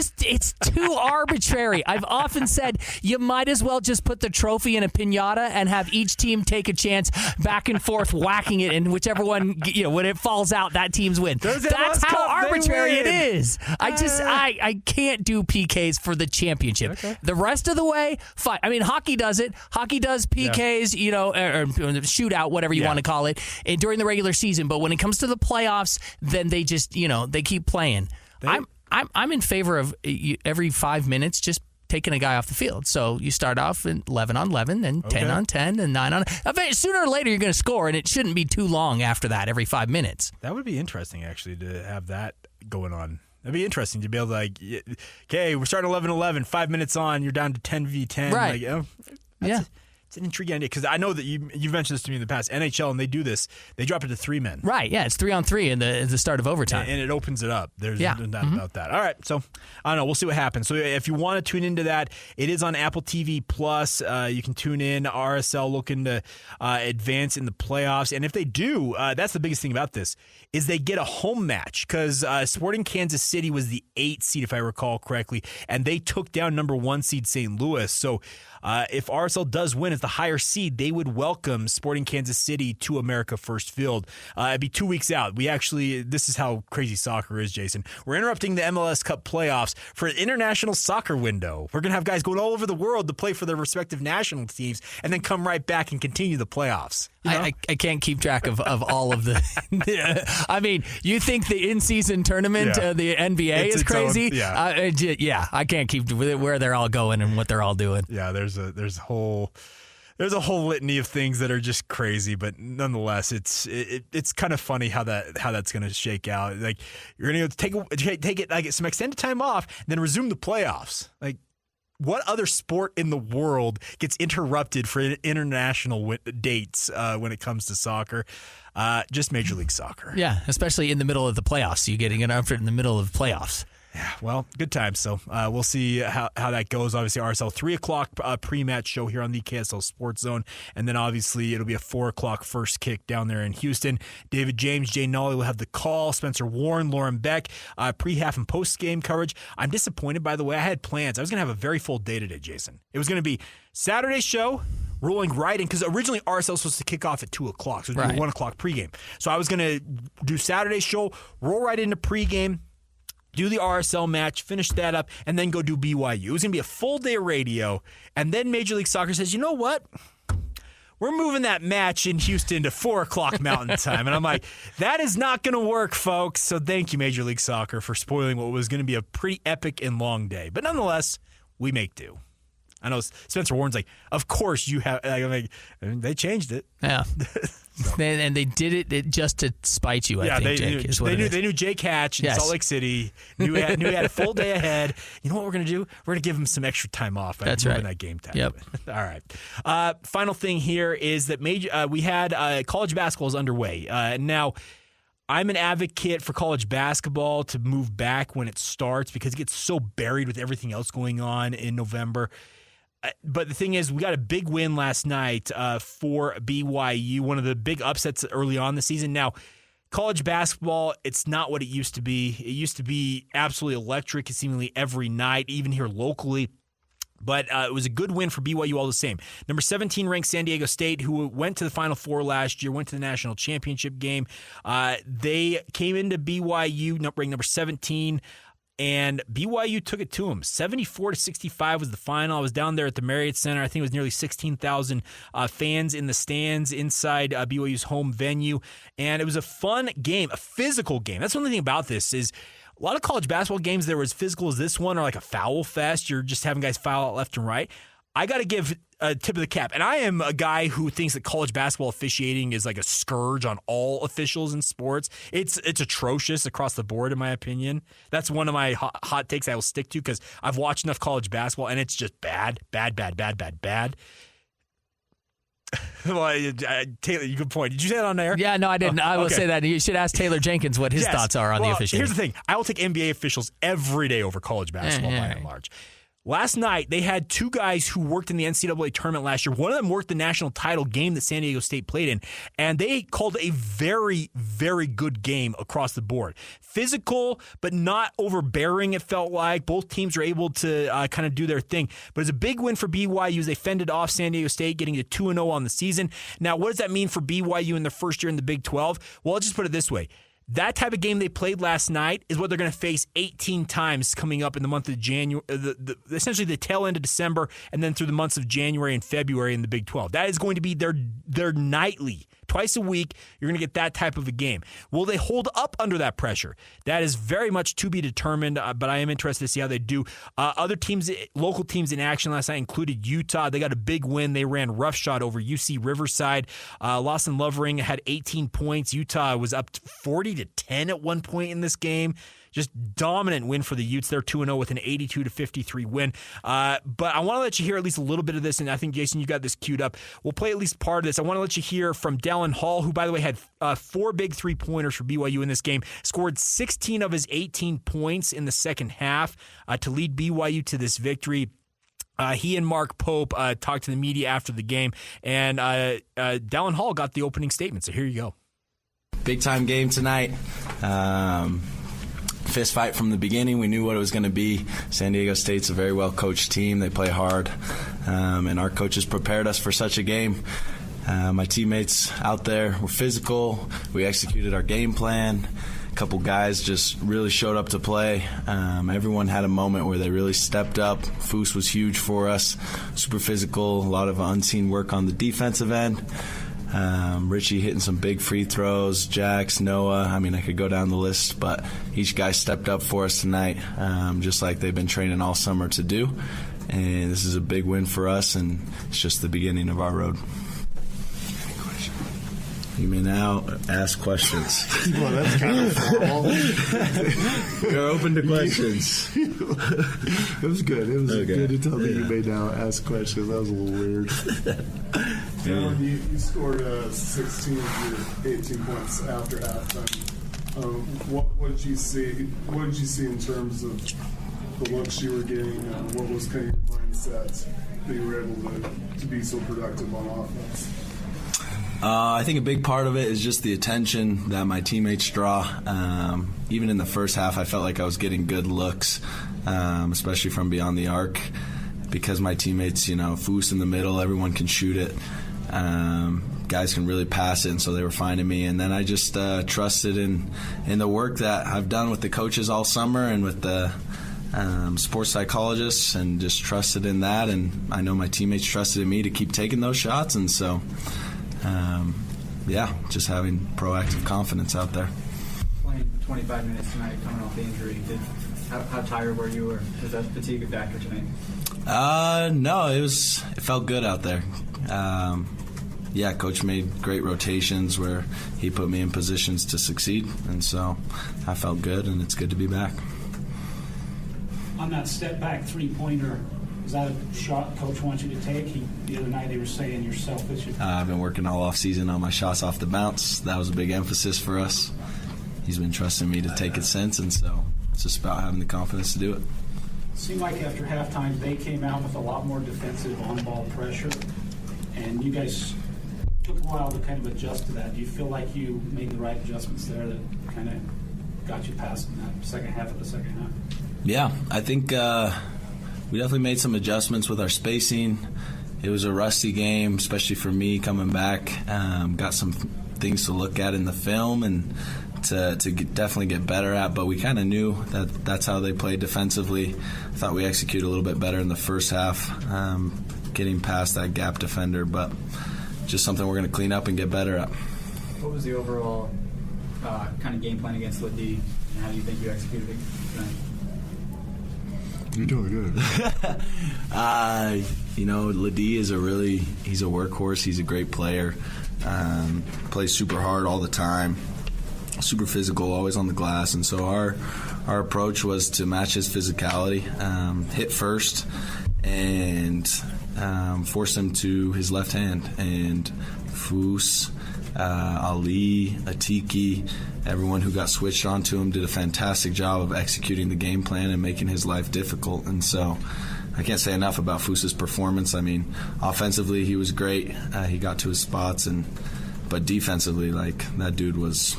too arbitrary. I've often said you might as well just put the trophy in a piñata and have each team take a chance back and forth whacking it, and whichever one, when it falls out, that team's win. That's how arbitrary it is. I can't do PKs for the championship. Okay. The rest of the way, fine. I mean, hockey does it. Hockey does PKs, or shootout, whatever you want to call it, during the regular season. But when it comes to the playoffs, then they just, they keep playing. I'm in favor of every 5 minutes just taking a guy off the field. So you start off in 11 on 11, then 10 on 10, and 9 on. Sooner or later, you're going to score, and it shouldn't be too long after that. Every 5 minutes. That would be interesting, actually, to have that going on. That'd be interesting to be able to okay, we're starting 11-11, 5 minutes on, you're down to 10v10. Right. It's an intriguing idea because I know that you've mentioned this to me in the past. NHL, and they do this. They drop it to 3 men. Right, yeah. It's 3-on-3 in the start of overtime. And it opens it up. There's no doubt about that. All right, so I don't know. We'll see what happens. So if you want to tune into that, it is on Apple TV+. You can tune in. RSL looking to advance in the playoffs. And if they do, that's the biggest thing about this, is they get a home match because Sporting Kansas City was the 8th seed, if I recall correctly, and they took down number 1 seed St. Louis. So if RSL does win as the higher seed, they would welcome Sporting Kansas City to America First Field. It'd be 2 weeks out. This is how crazy soccer is, Jason. We're interrupting the MLS Cup playoffs for an international soccer window. We're going to have guys going all over the world to play for their respective national teams and then come right back and continue the playoffs. I can't keep track of all of the. I mean, you think the in-season tournament, the NBA, is crazy? I can't keep where they're all going and what they're all doing. Yeah, there's a whole litany of things that are just crazy, but nonetheless, it's kind of funny how that's going to shake out. Like you're going to take it like some extended time off, and then resume the playoffs. Like, what other sport in the world gets interrupted for international dates when it comes to soccer? Just Major League Soccer. Yeah, especially in the middle of the playoffs. You getting interrupted in the middle of the playoffs. Yeah, well, good times. So we'll see how that goes. Obviously, RSL 3 o'clock pre-match show here on the KSL Sports Zone. And then obviously it'll be a 4 o'clock first kick down there in Houston. David James, Jay Nolly will have the call. Spencer Warren, Lauren Beck, pre-half and post-game coverage. I'm disappointed, by the way. I had plans. I was going to have a very full day today, Jason. It was going to be Saturday show, rolling right in, because originally RSL was supposed to kick off at 2 o'clock. So it was 1 o'clock pregame. So I was going to do Saturday show, roll right into pregame, do the RSL match, finish that up, and then go do BYU. It was going to be a full day of radio, and then Major League Soccer says, you know what? We're moving that match in Houston to 4 o'clock Mountain Time. And I'm like, that is not going to work, folks. So thank you, Major League Soccer, for spoiling what was going to be a pretty epic and long day. But nonetheless, we make do. I know Spencer Warren's like, of course you have. They changed it. Yeah. And they did it just to spite you, I think, Jake. They knew Jake Hatch in Salt Lake City. Knew he had a full day ahead. You know what we're going to do? We're going to give him some extra time off. That's right. That game time. Yep. All right. Final thing here is that we had college basketball is underway. Now, I'm an advocate for college basketball to move back when it starts because it gets so buried with everything else going on in November. But the thing is, we got a big win last night for BYU, one of the big upsets early on the season. Now, college basketball, it's not what it used to be. It used to be absolutely electric seemingly every night, even here locally. But it was a good win for BYU all the same. Number 17 ranked San Diego State, who went to the Final Four last year, went to the national championship game. They came into BYU ranked number 17, and BYU took it to them. 74-65 was the final. I was down there at the Marriott Center. I think it was nearly 16,000 fans in the stands inside BYU's home venue. And it was a fun game, a physical game. That's one thing about this is a lot of college basketball games that were as physical as this one are like a foul fest. You're just having guys foul out left and right. I got to give a tip of the cap. And I am a guy who thinks that college basketball officiating is like a scourge on all officials in sports. It's atrocious across the board, in my opinion. That's one of my hot takes I will stick to because I've watched enough college basketball, and it's just bad. Well, Taylor, you good point. Did you say that on air? Yeah, no, I didn't. I will say that. You should ask Taylor Jenkins what his thoughts are on the officiating. Here's the thing. I will take NBA officials every day over college basketball by and large. Last night, they had two guys who worked in the NCAA tournament last year. One of them worked the national title game that San Diego State played in, and they called a very, very good game across the board. Physical, but not overbearing, it felt like. Both teams were able to kind of do their thing. But it's a big win for BYU as they fended off San Diego State, getting to 2-0 on the season. Now, what does that mean for BYU in their first year in the Big 12? Well, I'll just put it this way. That type of game they played last night is what they're going to face 18 times coming up in the month of January, essentially the tail end of December, and then through the months of January and February in the Big 12. That is going to be their nightly, twice a week. You're going to get that type of a game. Will they hold up under that pressure? That is very much to be determined, but I am interested to see how they do. Other teams, local teams in action last night included Utah. They got a big win. They ran roughshod over UC Riverside. Lawson Lovering had 18 points. Utah was up 40-10 at one point in this game. Just dominant win for the Utes. They're 2-0 with an 82-53 win. But I want to let you hear at least a little bit of this, and I think, Jason, you got this queued up. We'll play at least part of this. I want to let you hear from Dallin Hall, who, by the way, had 4 big three-pointers for BYU in this game, scored 16 of his 18 points in the second half to lead BYU to this victory. He and Mark Pope talked to the media after the game, and Dallin Hall got the opening statement, so here you go. Big-time game tonight. Fist fight from the beginning. We knew what it was going to be. San Diego State's a very well-coached team. They play hard, and our coaches prepared us for such a game. My teammates out there were physical. We executed our game plan. A couple guys just really showed up to play. Everyone had a moment where they really stepped up. Foose was huge for us. Super physical. A lot of unseen work on the defensive end. Richie hitting some big free throws, Jax, Noah. I mean, I could go down the list, but each guy stepped up for us tonight, just like they've been training all summer to do. And this is a big win for us, and it's just the beginning of our road. You may now ask questions. Well, that's kind of formal. You're open to questions. It was good. It was good to tell me you may now ask questions. That was a little weird. You scored 16 of your 18 points after halftime. What did you see? What did you see in terms of the looks you were getting? What was kind of your mindset that you were able to be so productive on offense? I think a big part of it is just the attention that my teammates draw. Even in the first half, I felt like I was getting good looks, especially from beyond the arc, because my teammates, Foose in the middle, everyone can shoot it. Guys can really pass it, and so they were finding me. And then I just trusted in the work that I've done with the coaches all summer and with the sports psychologists, and just trusted in that. And I know my teammates trusted in me to keep taking those shots, and so just having proactive confidence out there. Playing 25 minutes tonight, coming off the injury, how tired were you, or was that fatigue a factor tonight? No, it felt good out there. Coach made great rotations where he put me in positions to succeed, and so I felt good, and it's good to be back. On that step-back three-pointer, is that a shot Coach wants you to take? The other night they were saying you're selfish. I've been working all off-season on my shots off the bounce. That was a big emphasis for us. He's been trusting me to take it since, and so it's just about having the confidence to do it. It seemed like after halftime they came out with a lot more defensive on-ball pressure, and you guys took a while to kind of adjust to that. Do you feel like you made the right adjustments there that kind of got you past in that second half of the second half? Yeah, I think we definitely made some adjustments with our spacing. It was a rusty game, especially for me coming back. Got some things to look at in the film and to definitely get better at, but we kind of knew that that's how they played defensively. I thought we executed a little bit better in the first half, getting past that gap defender, but just something we're going to clean up and get better at. What was the overall kind of game plan against Ledee, and how do you think you executed it tonight? You're doing good. Ledee is he's a workhorse. He's a great player. Plays super hard all the time. Super physical, always on the glass. And so our approach was to match his physicality, hit first, and force him to his left hand. And Foos, Ali, Atiki, everyone who got switched onto him did a fantastic job of executing the game plan and making his life difficult. And so I can't say enough about Foos's performance. I mean, offensively he was great. He got to his spots, but defensively, that dude was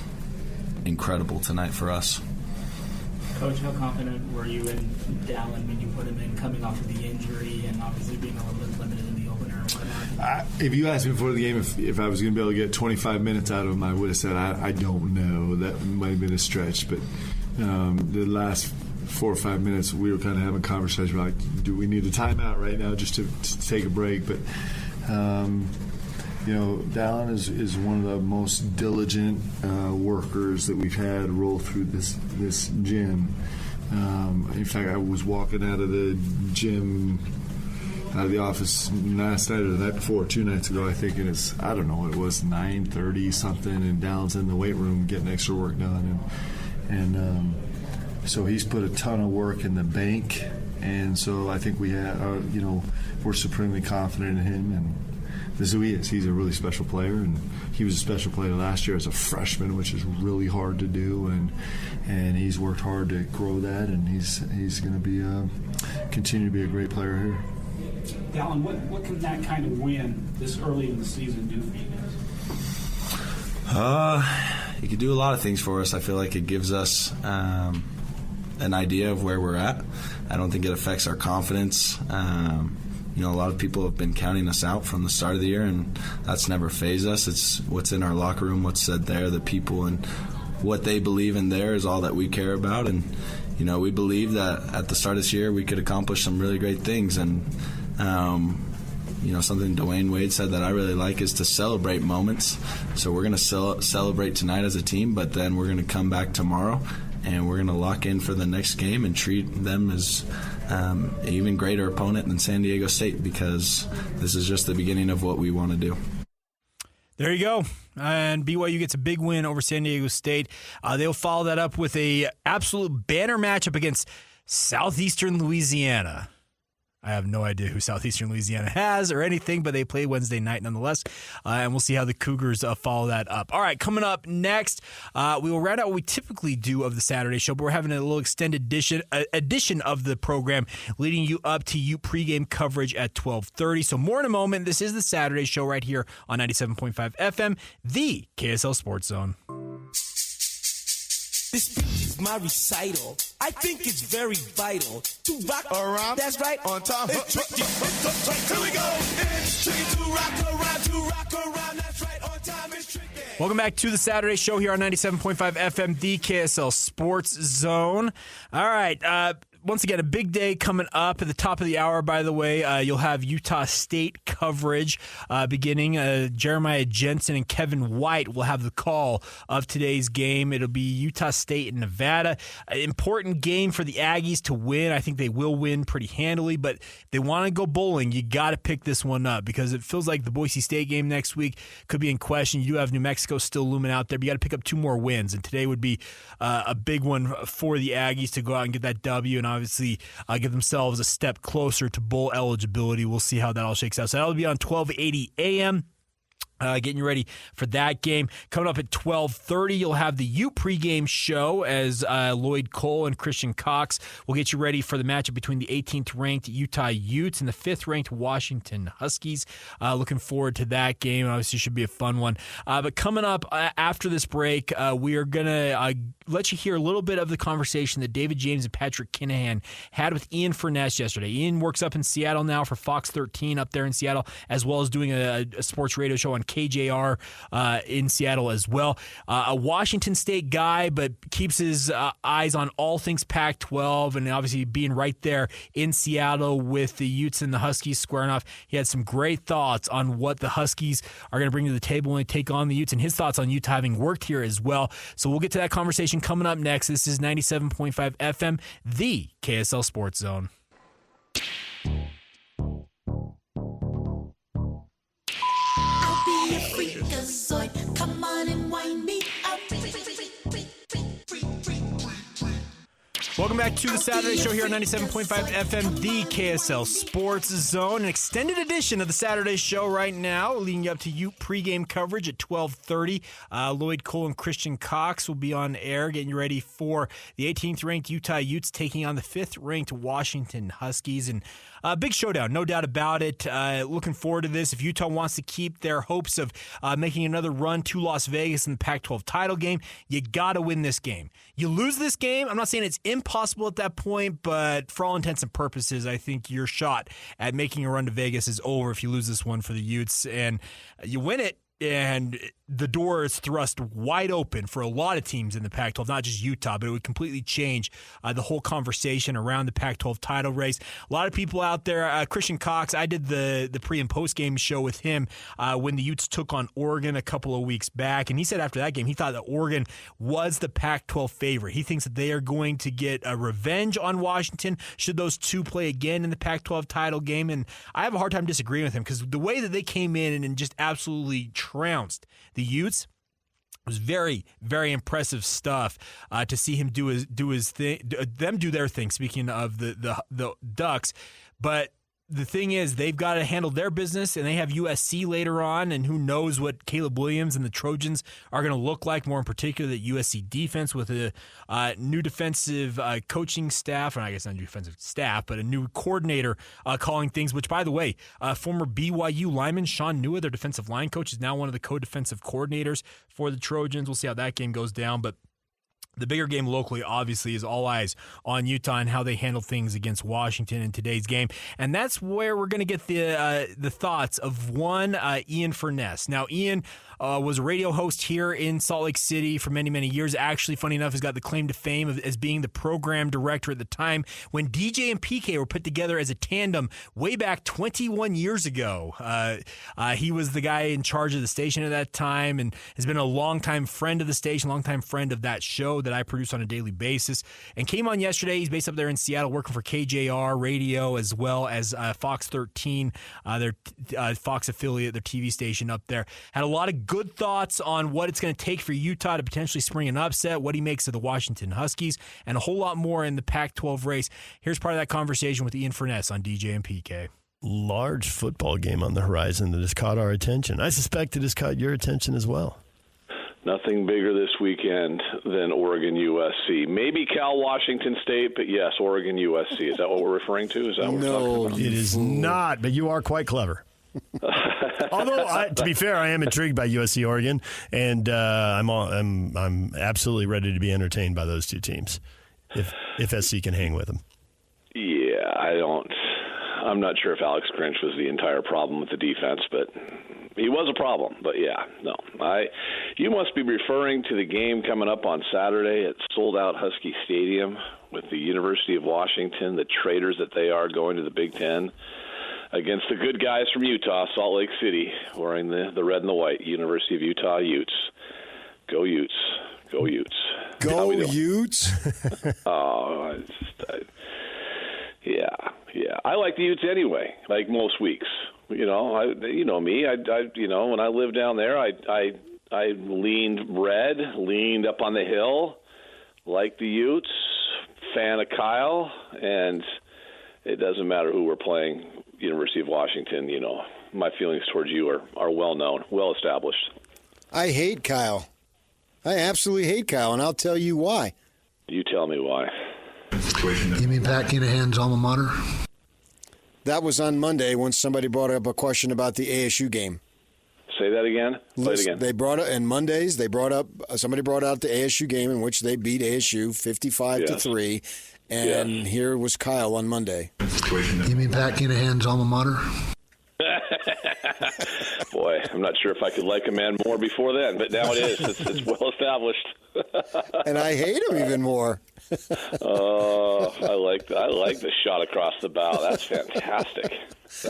incredible tonight for us. Coach, how confident were you in Dallin when you put him in, coming off of the injury and obviously being a little bit limited in the opener and whatnot? If you asked me before the game if I was going to be able to get 25 minutes out of him, I would have said I don't know. That might have been a stretch, but the last 4 or 5 minutes we were kind of having a conversation about, do we need a timeout right now just to take a break? But Dallin is one of the most diligent workers that we've had roll through this gym. In fact, I was walking out of the gym, out of the office last night or the night before, 2 nights ago, I think, and it's, I don't know what it was, 9:30 something, and Dallin's in the weight room getting extra work done. And so he's put a ton of work in the bank, and so I think we have, we're supremely confident in him, and this is who he is. He's a really special player, and he was a special player last year as a freshman, which is really hard to do, and he's worked hard to grow that, and he's going to continue to be a great player here. Dallin, what can that kind of win this early in the season do for you guys? It could do a lot of things for us. I feel like it gives us an idea of where we're at. I don't think it affects our confidence. A lot of people have been counting us out from the start of the year, and that's never fazed us. It's what's in our locker room, what's said there, the people, and what they believe in there is all that we care about. And, we believe that at the start of this year we could accomplish some really great things. And, something Dwayne Wade said that I really like is to celebrate moments. So we're going to celebrate tonight as a team, but then we're going to come back tomorrow and we're going to lock in for the next game and treat them as an even greater opponent than San Diego State, because this is just the beginning of what we want to do. There you go. And BYU gets a big win over San Diego State. They'll follow that up with a absolute banner matchup against Southeastern Louisiana. I have no idea who Southeastern Louisiana has or anything, but they play Wednesday night nonetheless, and we'll see how the Cougars follow that up. All right, coming up next, we will round out what we typically do of the Saturday show, but we're having a little extended edition of the program leading you up to Ute pregame coverage at 12:30. So more in a moment. This is the Saturday show right here on 97.5 FM, the KSL Sports Zone. This speech is my recital. I think it's very vital to rock around. That's right, on time. It's tricky. Here we go. It's tricky to rock around. That's right, on time. It's tricky. Welcome back to the Saturday show here on 97.5 FM, the KSL Sports Zone. All right, once again, a big day coming up at the top of the hour, by the way. You'll have Utah State coverage beginning. Jeremiah Jensen and Kevin White will have the call of today's game. It'll be Utah State and Nevada. An important game for the Aggies to win. I think they will win pretty handily, but if they want to go bowling, you got to pick this one up because it feels like the Boise State game next week could be in question. You do have New Mexico still looming out there, but you got to pick up 2 more wins, and today would be a big one for the Aggies to go out and get that W and obviously give themselves a step closer to bowl eligibility. We'll see how that all shakes out. So that'll be on 1280 a.m. Getting you ready for that game. Coming up at 12:30, you'll have the Ute pregame show as Lloyd Cole and Christian Cox will get you ready for the matchup between the 18th-ranked Utah Utes and the 5th-ranked Washington Huskies. Looking forward to that game. Obviously, should be a fun one. But coming up after this break, we are going to let you hear a little bit of the conversation that David James and Patrick Kinahan had with Ian Furness yesterday. Ian works up in Seattle now for Fox 13 up there in Seattle, as well as doing a sports radio show on KJR in Seattle as well. A Washington State guy, but keeps his eyes on all things Pac-12, and obviously being right there in Seattle with the Utes and the Huskies squaring off. He had some great thoughts on what the Huskies are going to bring to the table when they take on the Utes, and his thoughts on Utah having worked here as well. So we'll get to that conversation coming up next. This is 97.5 FM, the KSL Sports Zone. Come on and wind me up. Welcome back to the Saturday Show here on 97.5 FM, the KSL Sports Zone. An extended edition of the Saturday Show right now, leading you up to Ute pregame coverage at 12:30. Lloyd Cole and Christian Cox will be on air, getting you ready for the 18th-ranked Utah Utes taking on the 5th-ranked Washington Huskies. And big showdown, no doubt about it. Looking forward to this. If Utah wants to keep their hopes of making another run to Las Vegas in the Pac-12 title game, you got to win this game. You lose this game, I'm not saying it's impossible at that point, but for all intents and purposes, I think your shot at making a run to Vegas is over if you lose this one for the Utes. And you win it, and the door is thrust wide open for a lot of teams in the Pac-12, not just Utah, but it would completely change the whole conversation around the Pac-12 title race. A lot of people out there, Christian Cox, I did the pre- and post-game show with him when the Utes took on Oregon a couple of weeks back, and he said after that game he thought that Oregon was the Pac-12 favorite. He thinks that they are going to get a revenge on Washington should those two play again in the Pac-12 title game, and I have a hard time disagreeing with him because the way that they came in and just absolutely trounced the Utes was very, very impressive stuff to see him do his thing, them do their thing. Speaking of the Ducks, but the thing is, they've got to handle their business, and they have USC later on, and who knows what Caleb Williams and the Trojans are going to look like, more in particular the USC defense with a new defensive coaching staff, and I guess not new defensive staff, but a new coordinator calling things, which, by the way, former BYU lineman Sean Nua, their defensive line coach, is now one of the co-defensive coordinators for the Trojans. We'll see how that game goes down, but the bigger game locally, obviously, is all eyes on Utah and how they handle things against Washington in today's game. And that's where we're going to get the thoughts of one Ian Furness. Now, Ian was a radio host here in Salt Lake City for many, many years. Actually, funny enough, has got the claim to fame as being the program director at the time when DJ and PK were put together as a tandem way back 21 years ago. He was the guy in charge of the station at that time and has been a longtime friend of the station, longtime friend of that show that I produce on a daily basis, and came on yesterday. He's based up there in Seattle working for KJR Radio as well as Fox 13, their Fox affiliate, their TV station up there. Had a lot of good thoughts on what it's going to take for Utah to potentially spring an upset, what he makes of the Washington Huskies, and a whole lot more in the Pac-12 race. Here's part of that conversation with Ian Furness on DJ and PK. Large football game on the horizon that has caught our attention. I suspect it has caught your attention as well. Nothing bigger this weekend than Oregon USC. Maybe Cal Washington State, but yes, Oregon USC. Is that what we're referring to? Is that what we're talking about? It is not, but you are quite clever. Although, to be fair, I am intrigued by USC Oregon, and I'm absolutely ready to be entertained by those two teams if SC can hang with them. Yeah, I'm not sure if Alex Grinch was the entire problem with the defense, but he was a problem. But yeah, no. You must be referring to the game coming up on Saturday at sold-out Husky Stadium with the University of Washington, the traitors that they are, going to the Big Ten against the good guys from Utah, Salt Lake City, wearing the red and the white. University of Utah Utes. Go Utes. Go Utes. Go Utes? Yeah. I like the Utes anyway, like most weeks. You know me. When I lived down there, I leaned red, leaned up on the hill, like the Utes, fan of Kyle, and it doesn't matter who we're playing. University of Washington, my feelings towards you are well known, well established. I hate Kyle. I absolutely hate Kyle, and I'll tell you why. You tell me why. You mean Pat Kinahan's alma mater? That was on Monday when somebody brought up a question about the ASU game. Say that again. Play it again. They brought up, and Mondays they brought up, somebody brought out the ASU game in which they beat ASU 55-3, and here was Kyle on Monday. You mean Pat Kinahan's alma mater? Boy, I'm not sure if I could like a man more before then, but now it is. It's well established. And I hate him even more. Oh, I like the shot across the bow. That's fantastic.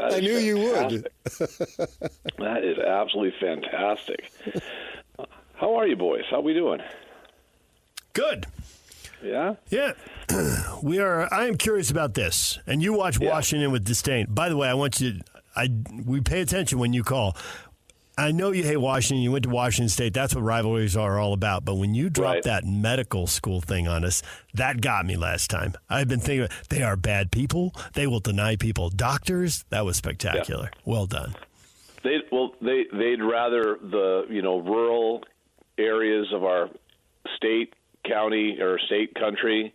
I knew you would. That is absolutely fantastic. How are you, boys? How we doing? Good. Yeah? Yeah. We are. I am curious about this. And you watch Washington with disdain. By the way, I want you we pay attention when you call. I know you hate Washington. You went to Washington State. That's what rivalries are all about. But when you dropped that medical school thing on us, that got me last time. I've been thinking, they are bad people. They will deny people doctors. That was spectacular. Yeah. Well done. They'd rather the rural areas of our state, county, or state country,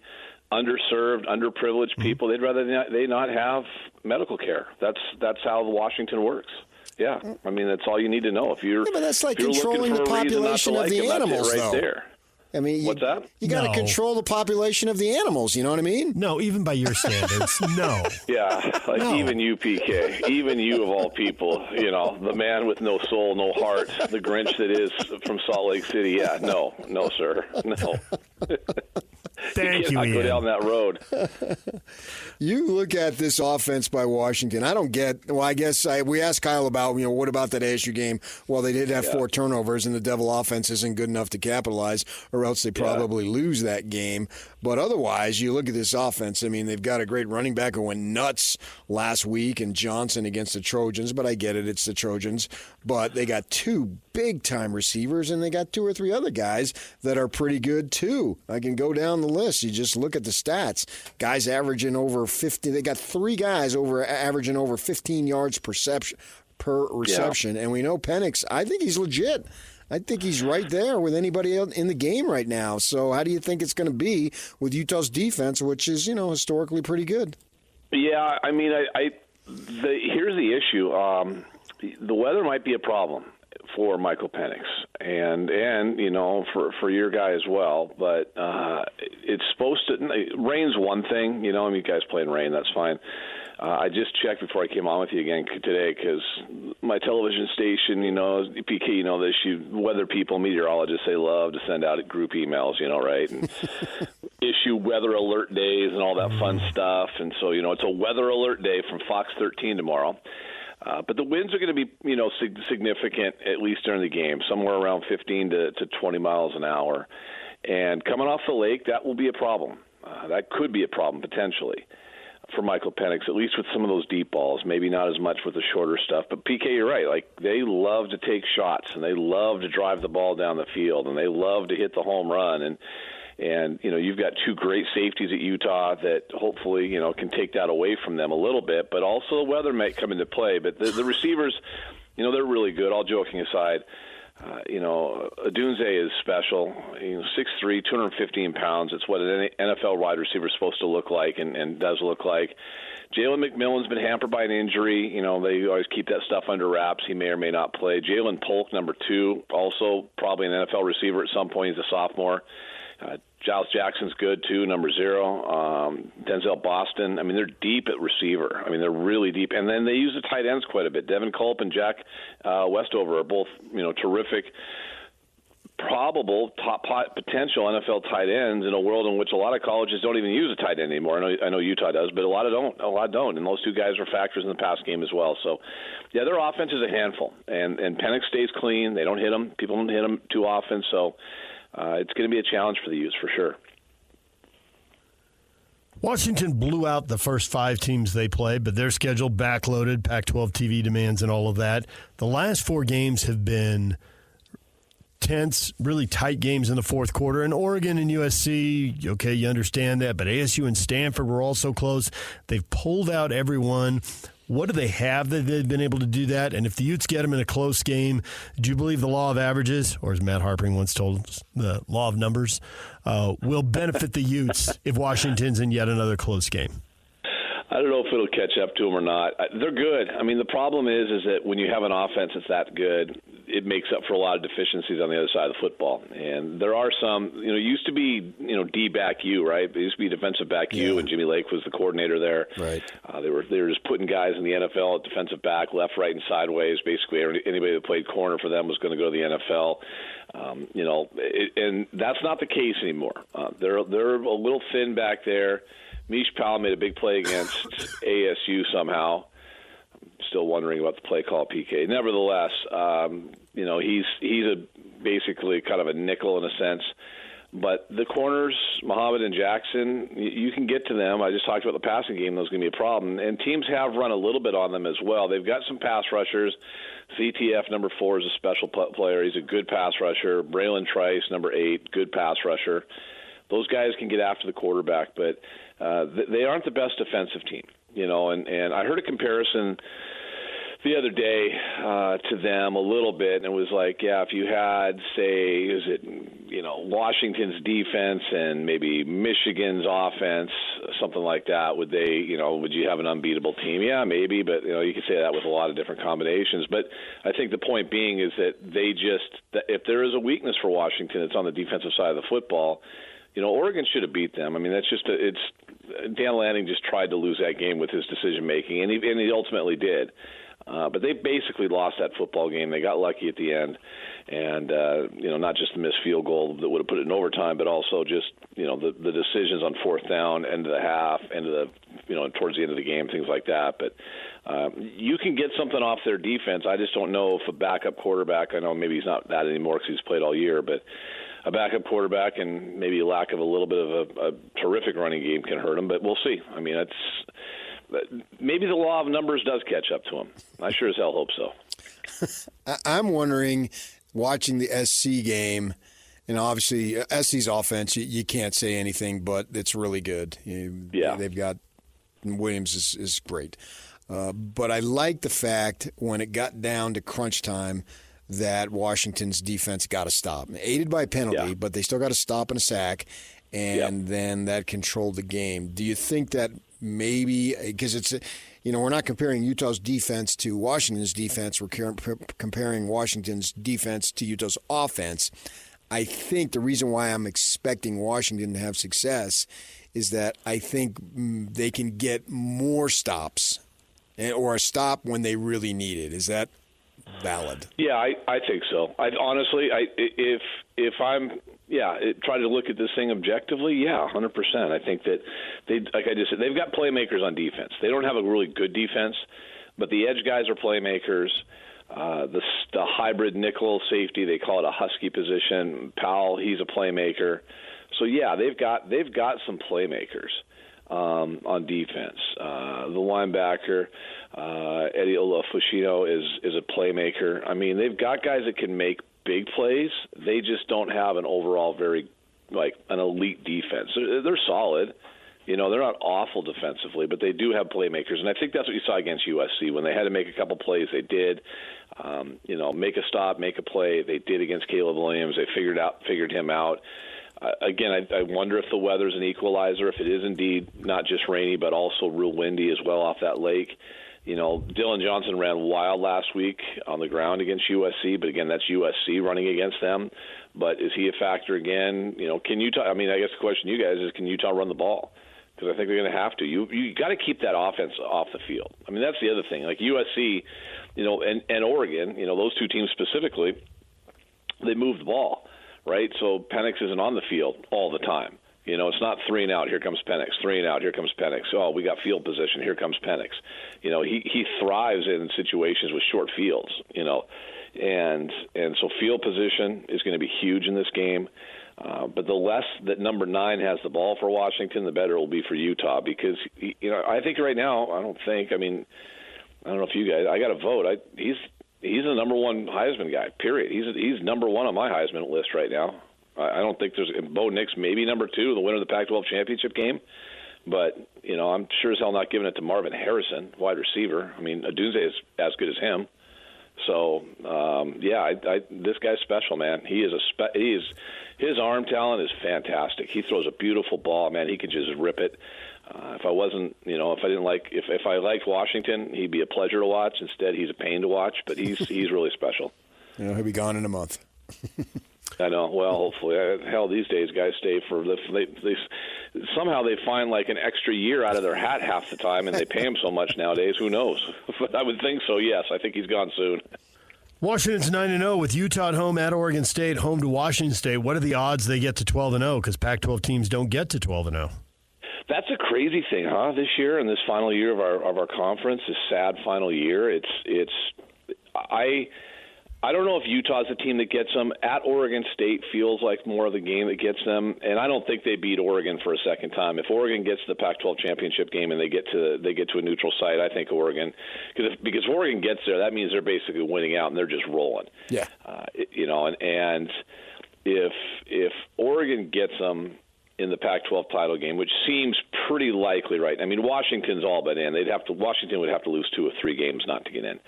underserved, underprivileged people. They'd rather they not have medical care. That's how Washington works. Yeah, I mean, that's all you need to know. If you're, but that's like controlling the population of the animals, right though. There. I mean, what's that? You got to control the population of the animals. You know what I mean? No, even by your standards, no. Yeah, even you, PK, even you of all people, the man with no soul, no heart, the Grinch that is from Salt Lake City. Yeah, no, sir, no. Thank you, Ian. Go down that road. You look at this offense by Washington. I don't get. Well, I guess we asked Kyle about what about that ASU game? Well, they did have 4 turnovers, and the Devil offense isn't good enough to capitalize, or else they probably lose that game. But otherwise, you look at this offense. I mean, they've got a great running back who went nuts last week, and Johnson against the Trojans. But I get it; it's the Trojans. But they got 2 big-time receivers, and they got 2 or 3 other guys that are pretty good too. I can go down the list. You just look at the stats. Guys averaging over 50. They got 3 guys averaging over 15 yards per reception. And we know Penix, I think he's legit. I think he's right there with anybody else in the game right now. So how do you think it's going to be with Utah's defense, which is, historically pretty good? Yeah, I mean, here's the issue. The weather might be a problem for Michael Penix and for your guy as well, but it's supposed to. Rain's one thing, you guys play in rain, that's fine. I just checked before I came on with you again today because my television station, PK, this, weather people, meteorologists, they love to send out group emails, right? And issue weather alert days and all that fun stuff. And so, it's a weather alert day from Fox 13 tomorrow. But the winds are going to be, significant, at least during the game, somewhere around 15 to 20 miles an hour. And coming off the lake, that will be a problem. That could be a problem, potentially, for Michael Penix, at least with some of those deep balls, maybe not as much with the shorter stuff. But, PK, you're right. They love to take shots, and they love to drive the ball down the field, and they love to hit the home run. And you've got 2 great safeties at Utah that hopefully, can take that away from them a little bit. But also the weather might come into play. But the receivers, they're really good, all joking aside. Adunze is special. 6'3", 215 pounds. It's what an NFL wide receiver is supposed to look like and does look like. Jalen McMillan's been hampered by an injury. They always keep that stuff under wraps. He may or may not play. Jalen Polk, number 2, also probably an NFL receiver at some point. He's a sophomore. Giles Jackson's good, too, number 0. Denzel Boston. I mean, they're deep at receiver. I mean, they're really deep. And then they use the tight ends quite a bit. Devin Culp and Jack Westover are both, terrific, probable, top potential NFL tight ends in a world in which a lot of colleges don't even use a tight end anymore. I know Utah does, but a lot don't. And those 2 guys are factors in the pass game as well. So, yeah, their offense is a handful. And Penix stays clean. They don't hit them. People don't hit them too often. So, it's going to be a challenge for the Utes for sure. Washington blew out the first 5 teams they played, but their schedule backloaded, Pac-12 TV demands and all of that. The last 4 games have been tense, really tight games in the fourth quarter. And Oregon and USC, okay, you understand that, but ASU and Stanford were also close. They've pulled out everyone. What do they have that they've been able to do that? And if the Utes get them in a close game, do you believe the law of averages, or as Matt Harpring once told us, the law of numbers, will benefit the Utes if Washington's in yet another close game? I don't know if it'll catch up to them or not. They're good. I mean, the problem is that when you have an offense that's that good, it makes up for a lot of deficiencies on the other side of the football. And there are some, it used to be, D-back U, right? It used to be defensive back U, and Jimmy Lake was the coordinator there. Right. They were just putting guys in the NFL at defensive back, left, right, and sideways. Basically, anybody that played corner for them was going to go to the NFL. And that's not the case anymore. They're a little thin back there. Mish Powell made a big play against ASU somehow. I'm still wondering about the play call PK. Nevertheless, he's basically kind of a nickel in a sense. But the corners, Muhammad and Jackson, you can get to them. I just talked about the passing game. That's going to be a problem. And teams have run a little bit on them as well. They've got some pass rushers. CTF, number 4, is a special player. He's a good pass rusher. Braylon Trice, number 8, good pass rusher. Those guys can get after the quarterback, but they aren't the best defensive team, and I heard a comparison the other day to them a little bit, and it was like, if you had, say, Washington's defense and maybe Michigan's offense, something like that, would you have an unbeatable team? Yeah, maybe, but you could say that with a lot of different combinations. But I think the point being is that if there is a weakness for Washington, it's on the defensive side of the football. Oregon should have beat them. I mean, Dan Lanning just tried to lose that game with his decision making, and he ultimately did. But they basically lost that football game. They got lucky at the end, and not just the missed field goal that would have put it in overtime, but also just the decisions on fourth down, end of the half, towards the end of the game, things like that. But you can get something off their defense. I just don't know if a backup quarterback. I know maybe he's not that anymore because he's played all year, but a backup quarterback and maybe a lack of a little bit of a terrific running game can hurt him, but we'll see. I mean, maybe the law of numbers does catch up to him. I sure as hell hope so. I'm wondering, watching the SC game, obviously SC's offense, you can't say anything, but it's really good. They've got Williams is great. But I like the fact when it got down to crunch time that Washington's defense got to stop. Aided by penalty, but they still got to stop in a sack, and then that controlled the game. Do you think that maybe, because it's, we're not comparing Utah's defense to Washington's defense, we're comparing Washington's defense to Utah's offense. I think the reason why I'm expecting Washington to have success is that I think they can get more stops or a stop when they really need it. Is that valid? Yeah, I think so. If I'm try to look at this thing objectively, 100%. I think that like I just said, they've got playmakers on defense. They don't have a really good defense, but the edge guys are playmakers. The hybrid nickel safety, they call it a husky position. Powell, he's a playmaker. So they've got some playmakers on defense. The linebacker, Eddie Olafuscino, is a playmaker. I mean, they've got guys that can make big plays. They just don't have an overall an elite defense. They're solid. They're not awful defensively, but they do have playmakers. And I think that's what you saw against USC. When they had to make a couple plays, they did. Make a stop, make a play. They did against Caleb Williams. They figured him out. Again, I wonder if the weather's an equalizer, if it is indeed not just rainy, but also real windy as well off that lake. Dylan Johnson ran wild last week on the ground against USC, but again, that's USC running against them. But is he a factor again? Can Utah? I mean, I guess the question to you guys is, can Utah run the ball? Because I think they're going to have to. You got to keep that offense off the field. I mean, that's the other thing. Like USC, and Oregon, those two teams specifically, they move the ball, right? So Penix isn't on the field all the time. It's not 3 and out, here comes Penix. 3 and out, here comes Penix. Oh, we got field position, here comes Penix. He thrives in situations with short fields, and so field position is going to be huge in this game. But the less that number 9 has the ball for Washington, the better it will be for Utah, because I think right now, I don't know if you guys, I got to vote. He's the number 1 Heisman guy, period. He's number 1 on my Heisman list right now. I don't think there's Bo Nix, maybe number 2, the winner of the Pac-12 championship game. But, I'm sure as hell not giving it to Marvin Harrison, wide receiver. I mean, Odunze is as good as him. So, this guy's special, man. His arm talent is fantastic. He throws a beautiful ball, man. He can just rip it. If I liked Washington, he'd be a pleasure to watch. Instead, he's a pain to watch, but he's really special. He'll be gone in a month. I know. Well, hopefully. Hell, these days guys stay for somehow they find like an extra year out of their hat half the time, and they pay him so much nowadays. Who knows? But I would think so. Yes, I think he's gone soon. Washington's 9-0 with Utah at home, at Oregon State, home to Washington State. What are the odds they get to 12-0? Because Pac-12 teams don't get to 12-0. That's a crazy thing, huh? This year and this final year of our conference, this sad final year. I don't know if Utah's the team that gets them. At Oregon State feels like more of the game that gets them, and I don't think they beat Oregon for a second time. If Oregon gets to the Pac-12 championship game and they get to a neutral site, I think Oregon, because if Oregon gets there, that means they're basically winning out and they're just rolling. Yeah, and if Oregon gets them in the Pac-12 title game, which seems pretty likely, right? I mean, Washington's all but in. Washington would have to lose 2 or 3 games not to get in.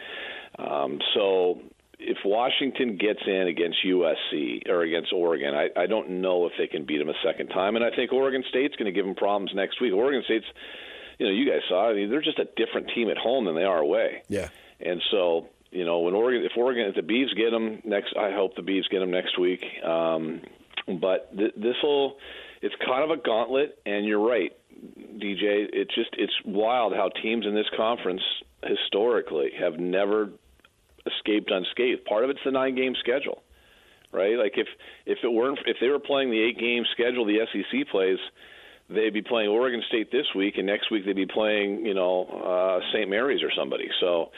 So if Washington gets in against USC or against Oregon, I don't know if they can beat them a second time. And I think Oregon State's going to give them problems next week. Oregon State's, you guys saw, they're just a different team at home than they are away. Yeah. And so, if the Beavs get them next, I hope the Beavs get them next week. But it's kind of a gauntlet, and you're right, DJ. It's wild how teams in this conference historically have never escaped unscathed. Part of it's the 9-game schedule, right? Like if they were playing the 8-game schedule the SEC plays, they'd be playing Oregon State this week, and next week they'd be playing St. Mary's or somebody. So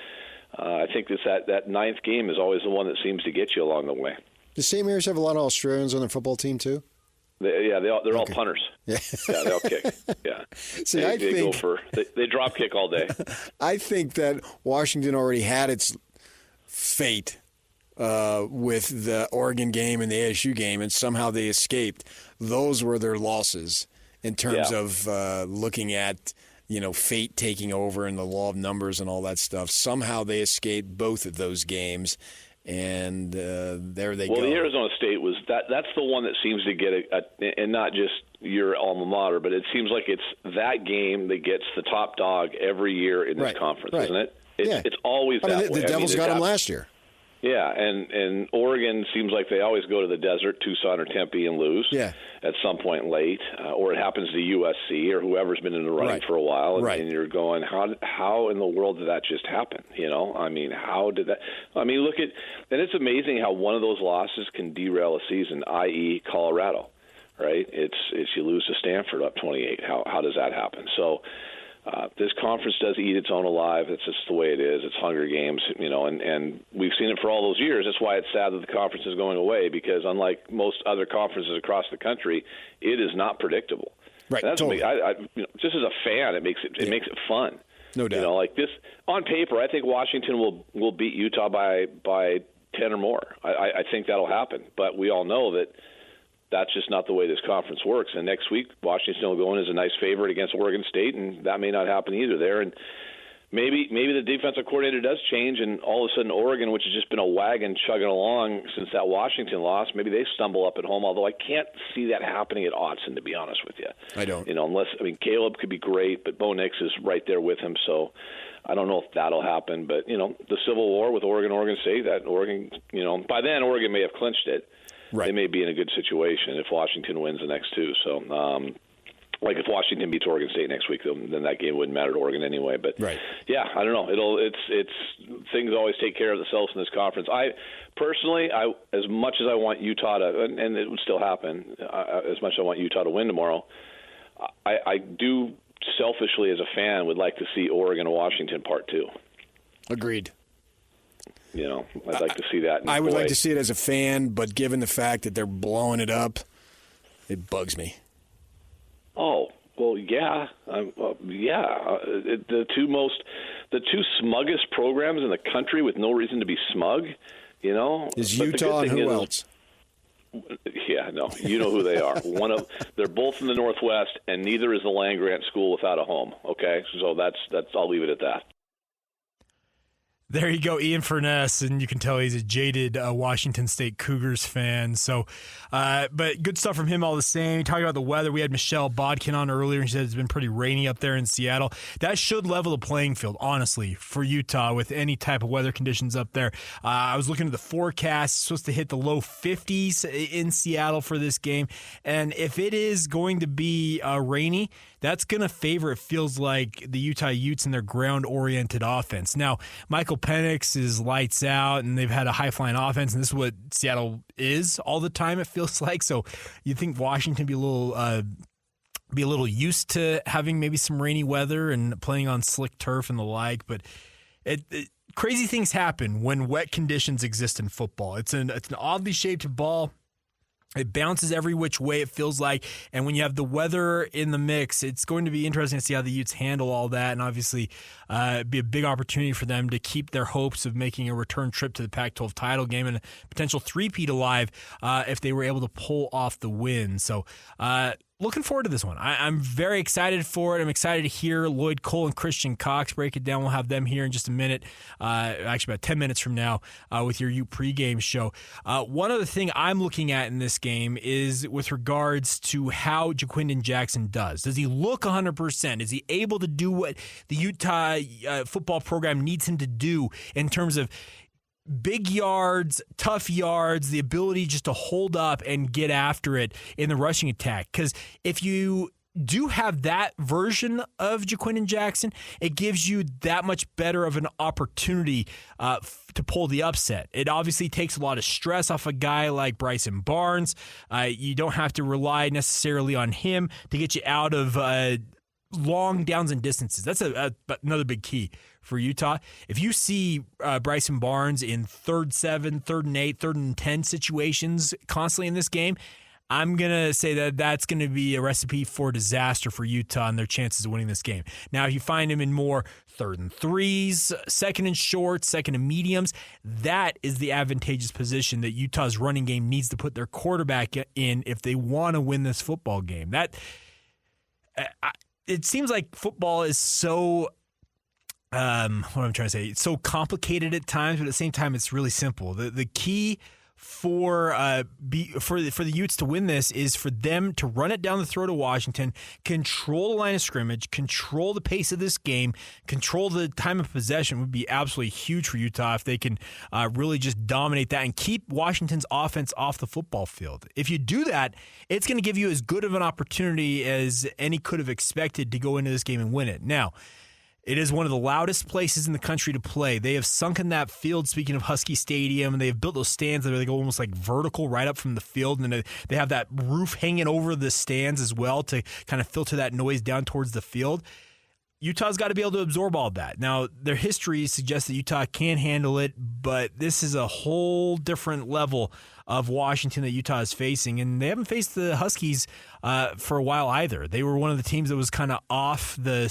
I think that 9th game is always the one that seems to get you along the way. Does St. Mary's have a lot of Australians on their football team too? They're all punters. Yeah, they all kick. Yeah, See, they drop kick all day. I think that Washington already had its fate with the Oregon game and the ASU game, and somehow they escaped. Those were their losses in terms of looking at fate taking over and the law of numbers and all that stuff. Somehow they escaped both of those games. And there they go. Well, the Arizona State was that's the one that seems to get and not just your alma mater, but it seems like it's that game that gets the top dog every year in this conference, isn't it? It's always that way. The Devils got them last year. Yeah, and Oregon seems like they always go to the desert, Tucson or Tempe, and lose at some point late, or it happens to USC or whoever's been in the running for a while, and you're going, how in the world did that just happen? I mean, how did that? I mean, look at, and it's amazing how one of those losses can derail a season, i.e. Colorado, right? It's you lose to Stanford up 28. How does that happen? So. This conference does eat its own alive. It's just the way it is. It's Hunger Games, and we've seen it for all those years. That's why it's sad that the conference is going away, because unlike most other conferences across the country, it is not predictable. Right. And that's totally. Just as a fan, it makes it fun. No doubt. Like this on paper, I think Washington will beat Utah by 10 or more. I think that'll happen, but we all know that. That's just not the way this conference works. And next week, Washington will go in as a nice favorite against Oregon State, and that may not happen either there. And maybe the defensive coordinator does change, and all of a sudden Oregon, which has just been a wagon chugging along since that Washington loss, maybe they stumble up at home, although I can't see that happening at Autzen, to be honest with you. I don't. Caleb could be great, but Bo Nix is right there with him, so I don't know if that'll happen. But, the Civil War with Oregon State, that Oregon, by then Oregon may have clinched it. Right. They may be in a good situation if Washington wins the next two. So, if Washington beats Oregon State next week, then that game wouldn't matter to Oregon anyway. But yeah, I don't know. It's things always take care of themselves in this conference. I personally, as much as I want Utah to, and it would still happen, as much as I want Utah to win tomorrow, I do selfishly as a fan would like to see Oregon and Washington part 2. Agreed. I'd like to see that. I would like to see it as a fan, but given the fact that they're blowing it up, it bugs me. Oh, well, yeah. The two smuggest programs in the country with no reason to be smug, Is Utah and who else? Yeah, no, you know who they are. They're both in the Northwest, and neither is the land-grant school without a home. Okay, so that's. I'll leave it at that. There you go, Ian Furness, and you can tell he's a jaded Washington State Cougars fan. So, but good stuff from him all the same. Talking about the weather, we had Michelle Bodkin on earlier, and she said it's been pretty rainy up there in Seattle. That should level the playing field, honestly, for Utah with any type of weather conditions up there. I was looking at the forecast. It's supposed to hit the low 50s in Seattle for this game. And if it is going to be rainy, that's going to favor, it feels like, the Utah Utes and their ground-oriented offense. Now, Michael Penix is lights out, and they've had a high-flying offense, and this is what Seattle is all the time, it feels like. So you think Washington be a little used to having maybe some rainy weather and playing on slick turf and the like, but crazy things happen when wet conditions exist in football. It's an oddly shaped ball. It bounces every which way, it feels like. And when you have the weather in the mix, it's going to be interesting to see how the Utes handle all that. And obviously, be a big opportunity for them to keep their hopes of making a return trip to the Pac-12 title game and a potential three-peat alive if they were able to pull off the win. So, looking forward to this one. I'm very excited for it. I'm excited to hear Lloyd Cole and Christian Cox break it down. We'll have them here in just a minute, actually about 10 minutes from now, with your Ute pregame show. One other thing I'm looking at in this game is with regards to how Jaquindon Jackson does. Does he look 100%? Is he able to do what the Utah football program needs him to do in terms of big yards, tough yards, the ability just to hold up and get after it in the rushing attack? Because if you do have that version of Jaquindon Jackson, it gives you that much better of an opportunity to pull the upset. It obviously takes a lot of stress off a guy like Bryson Barnes. You don't have to rely necessarily on him to get you out of long downs and distances. That's another big key for Utah. If you see Bryson Barnes in 3rd 7, 3rd and 8, 3rd and 10 situations constantly in this game, I'm going to say that that's going to be a recipe for disaster for Utah and their chances of winning this game. Now, if you find him in more 3rd and 3s, 2nd and shorts, 2nd and mediums, that is the advantageous position that Utah's running game needs to put their quarterback in if they want to win this football game. It seems like football is so, what am I trying to say? It's so complicated at times, but at the same time, it's really simple. The key for the Utes to win this is for them to run it down the throat of Washington, control the line of scrimmage, control the pace of this game, control the time of possession. Would be absolutely huge for Utah if they can really just dominate that and keep Washington's offense off the football field. If you do that, it's going to give you as good of an opportunity as any could have expected to go into this game and win it. Now, it is one of the loudest places in the country to play. They have sunken that field, speaking of Husky Stadium, and they have built those stands that they go almost like vertical right up from the field, and they have that roof hanging over the stands as well to kind of filter that noise down towards the field. Utah's got to be able to absorb all of that. Now, their history suggests that Utah can handle it, but this is a whole different level of Washington that Utah is facing, and they haven't faced the Huskies for a while either. They were one of the teams that was kind of off they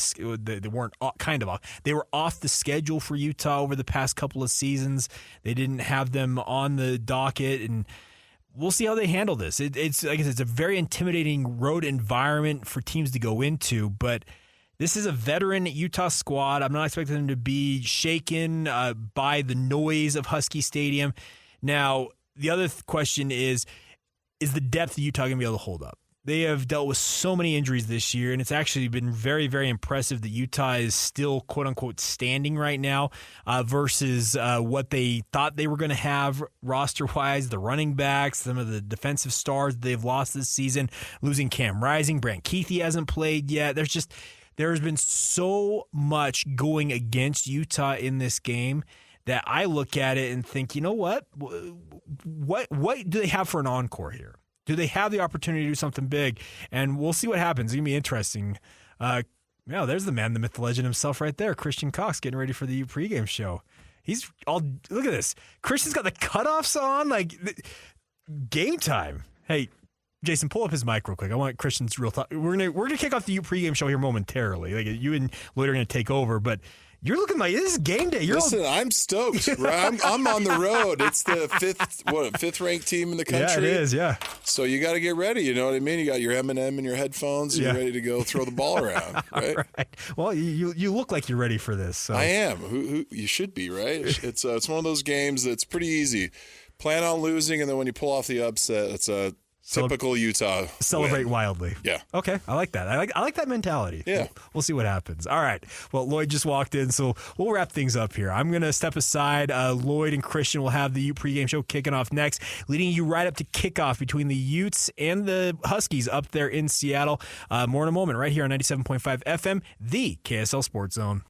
weren't kind of off. They were off the schedule for Utah over the past couple of seasons. They didn't have them on the docket, and we'll see how they handle this. It's like I said, it's a very intimidating road environment for teams to go into, but this is a veteran Utah squad. I'm not expecting them to be shaken by the noise of Husky Stadium. Now, the other question is the depth of Utah going to be able to hold up? They have dealt with so many injuries this year, and it's actually been very, very impressive that Utah is still, quote-unquote, standing right now versus what they thought they were going to have roster-wise, the running backs, some of the defensive stars they've lost this season, losing Cam Rising. Brant Keithy hasn't played yet. There's been so much going against Utah in this game that I look at it and think, you know what? What do they have for an encore here? Do they have the opportunity to do something big? And we'll see what happens. It's going to be interesting. There's the man, the myth, the legend himself right there, Christian Cox, getting ready for the pregame show. He's all, look at this. Christian's got the cutoffs on, like game time. Hey, Jason, pull up his mic real quick. I want Christian's real thought. We're gonna kick off the pregame show here momentarily. Like you and Lloyd are gonna take over, but You're looking like this is game day. Listen, I'm stoked. I'm on the road. It's the fifth ranked team in the country. Yeah, it is. Yeah. So you got to get ready. You know what I mean? You got your M&M in your headphones. And You're ready to go throw the ball around. Right. Well, you look like you're ready for this. So. I am. Who you should be, right? It's one of those games that's pretty easy. Plan on losing, and then when you pull off the upset, it's a typical Utah. Celebrate win. wildly. Yeah. Okay. I like that. I like that mentality. Yeah. We'll see what happens. All right. Well, Lloyd just walked in, so we'll wrap things up here. I'm going to step aside. Lloyd and Christian will have the Ute pregame show kicking off next, leading you right up to kickoff between the Utes and the Huskies up there in Seattle. More in a moment right here on 97.5 FM, the KSL Sports Zone.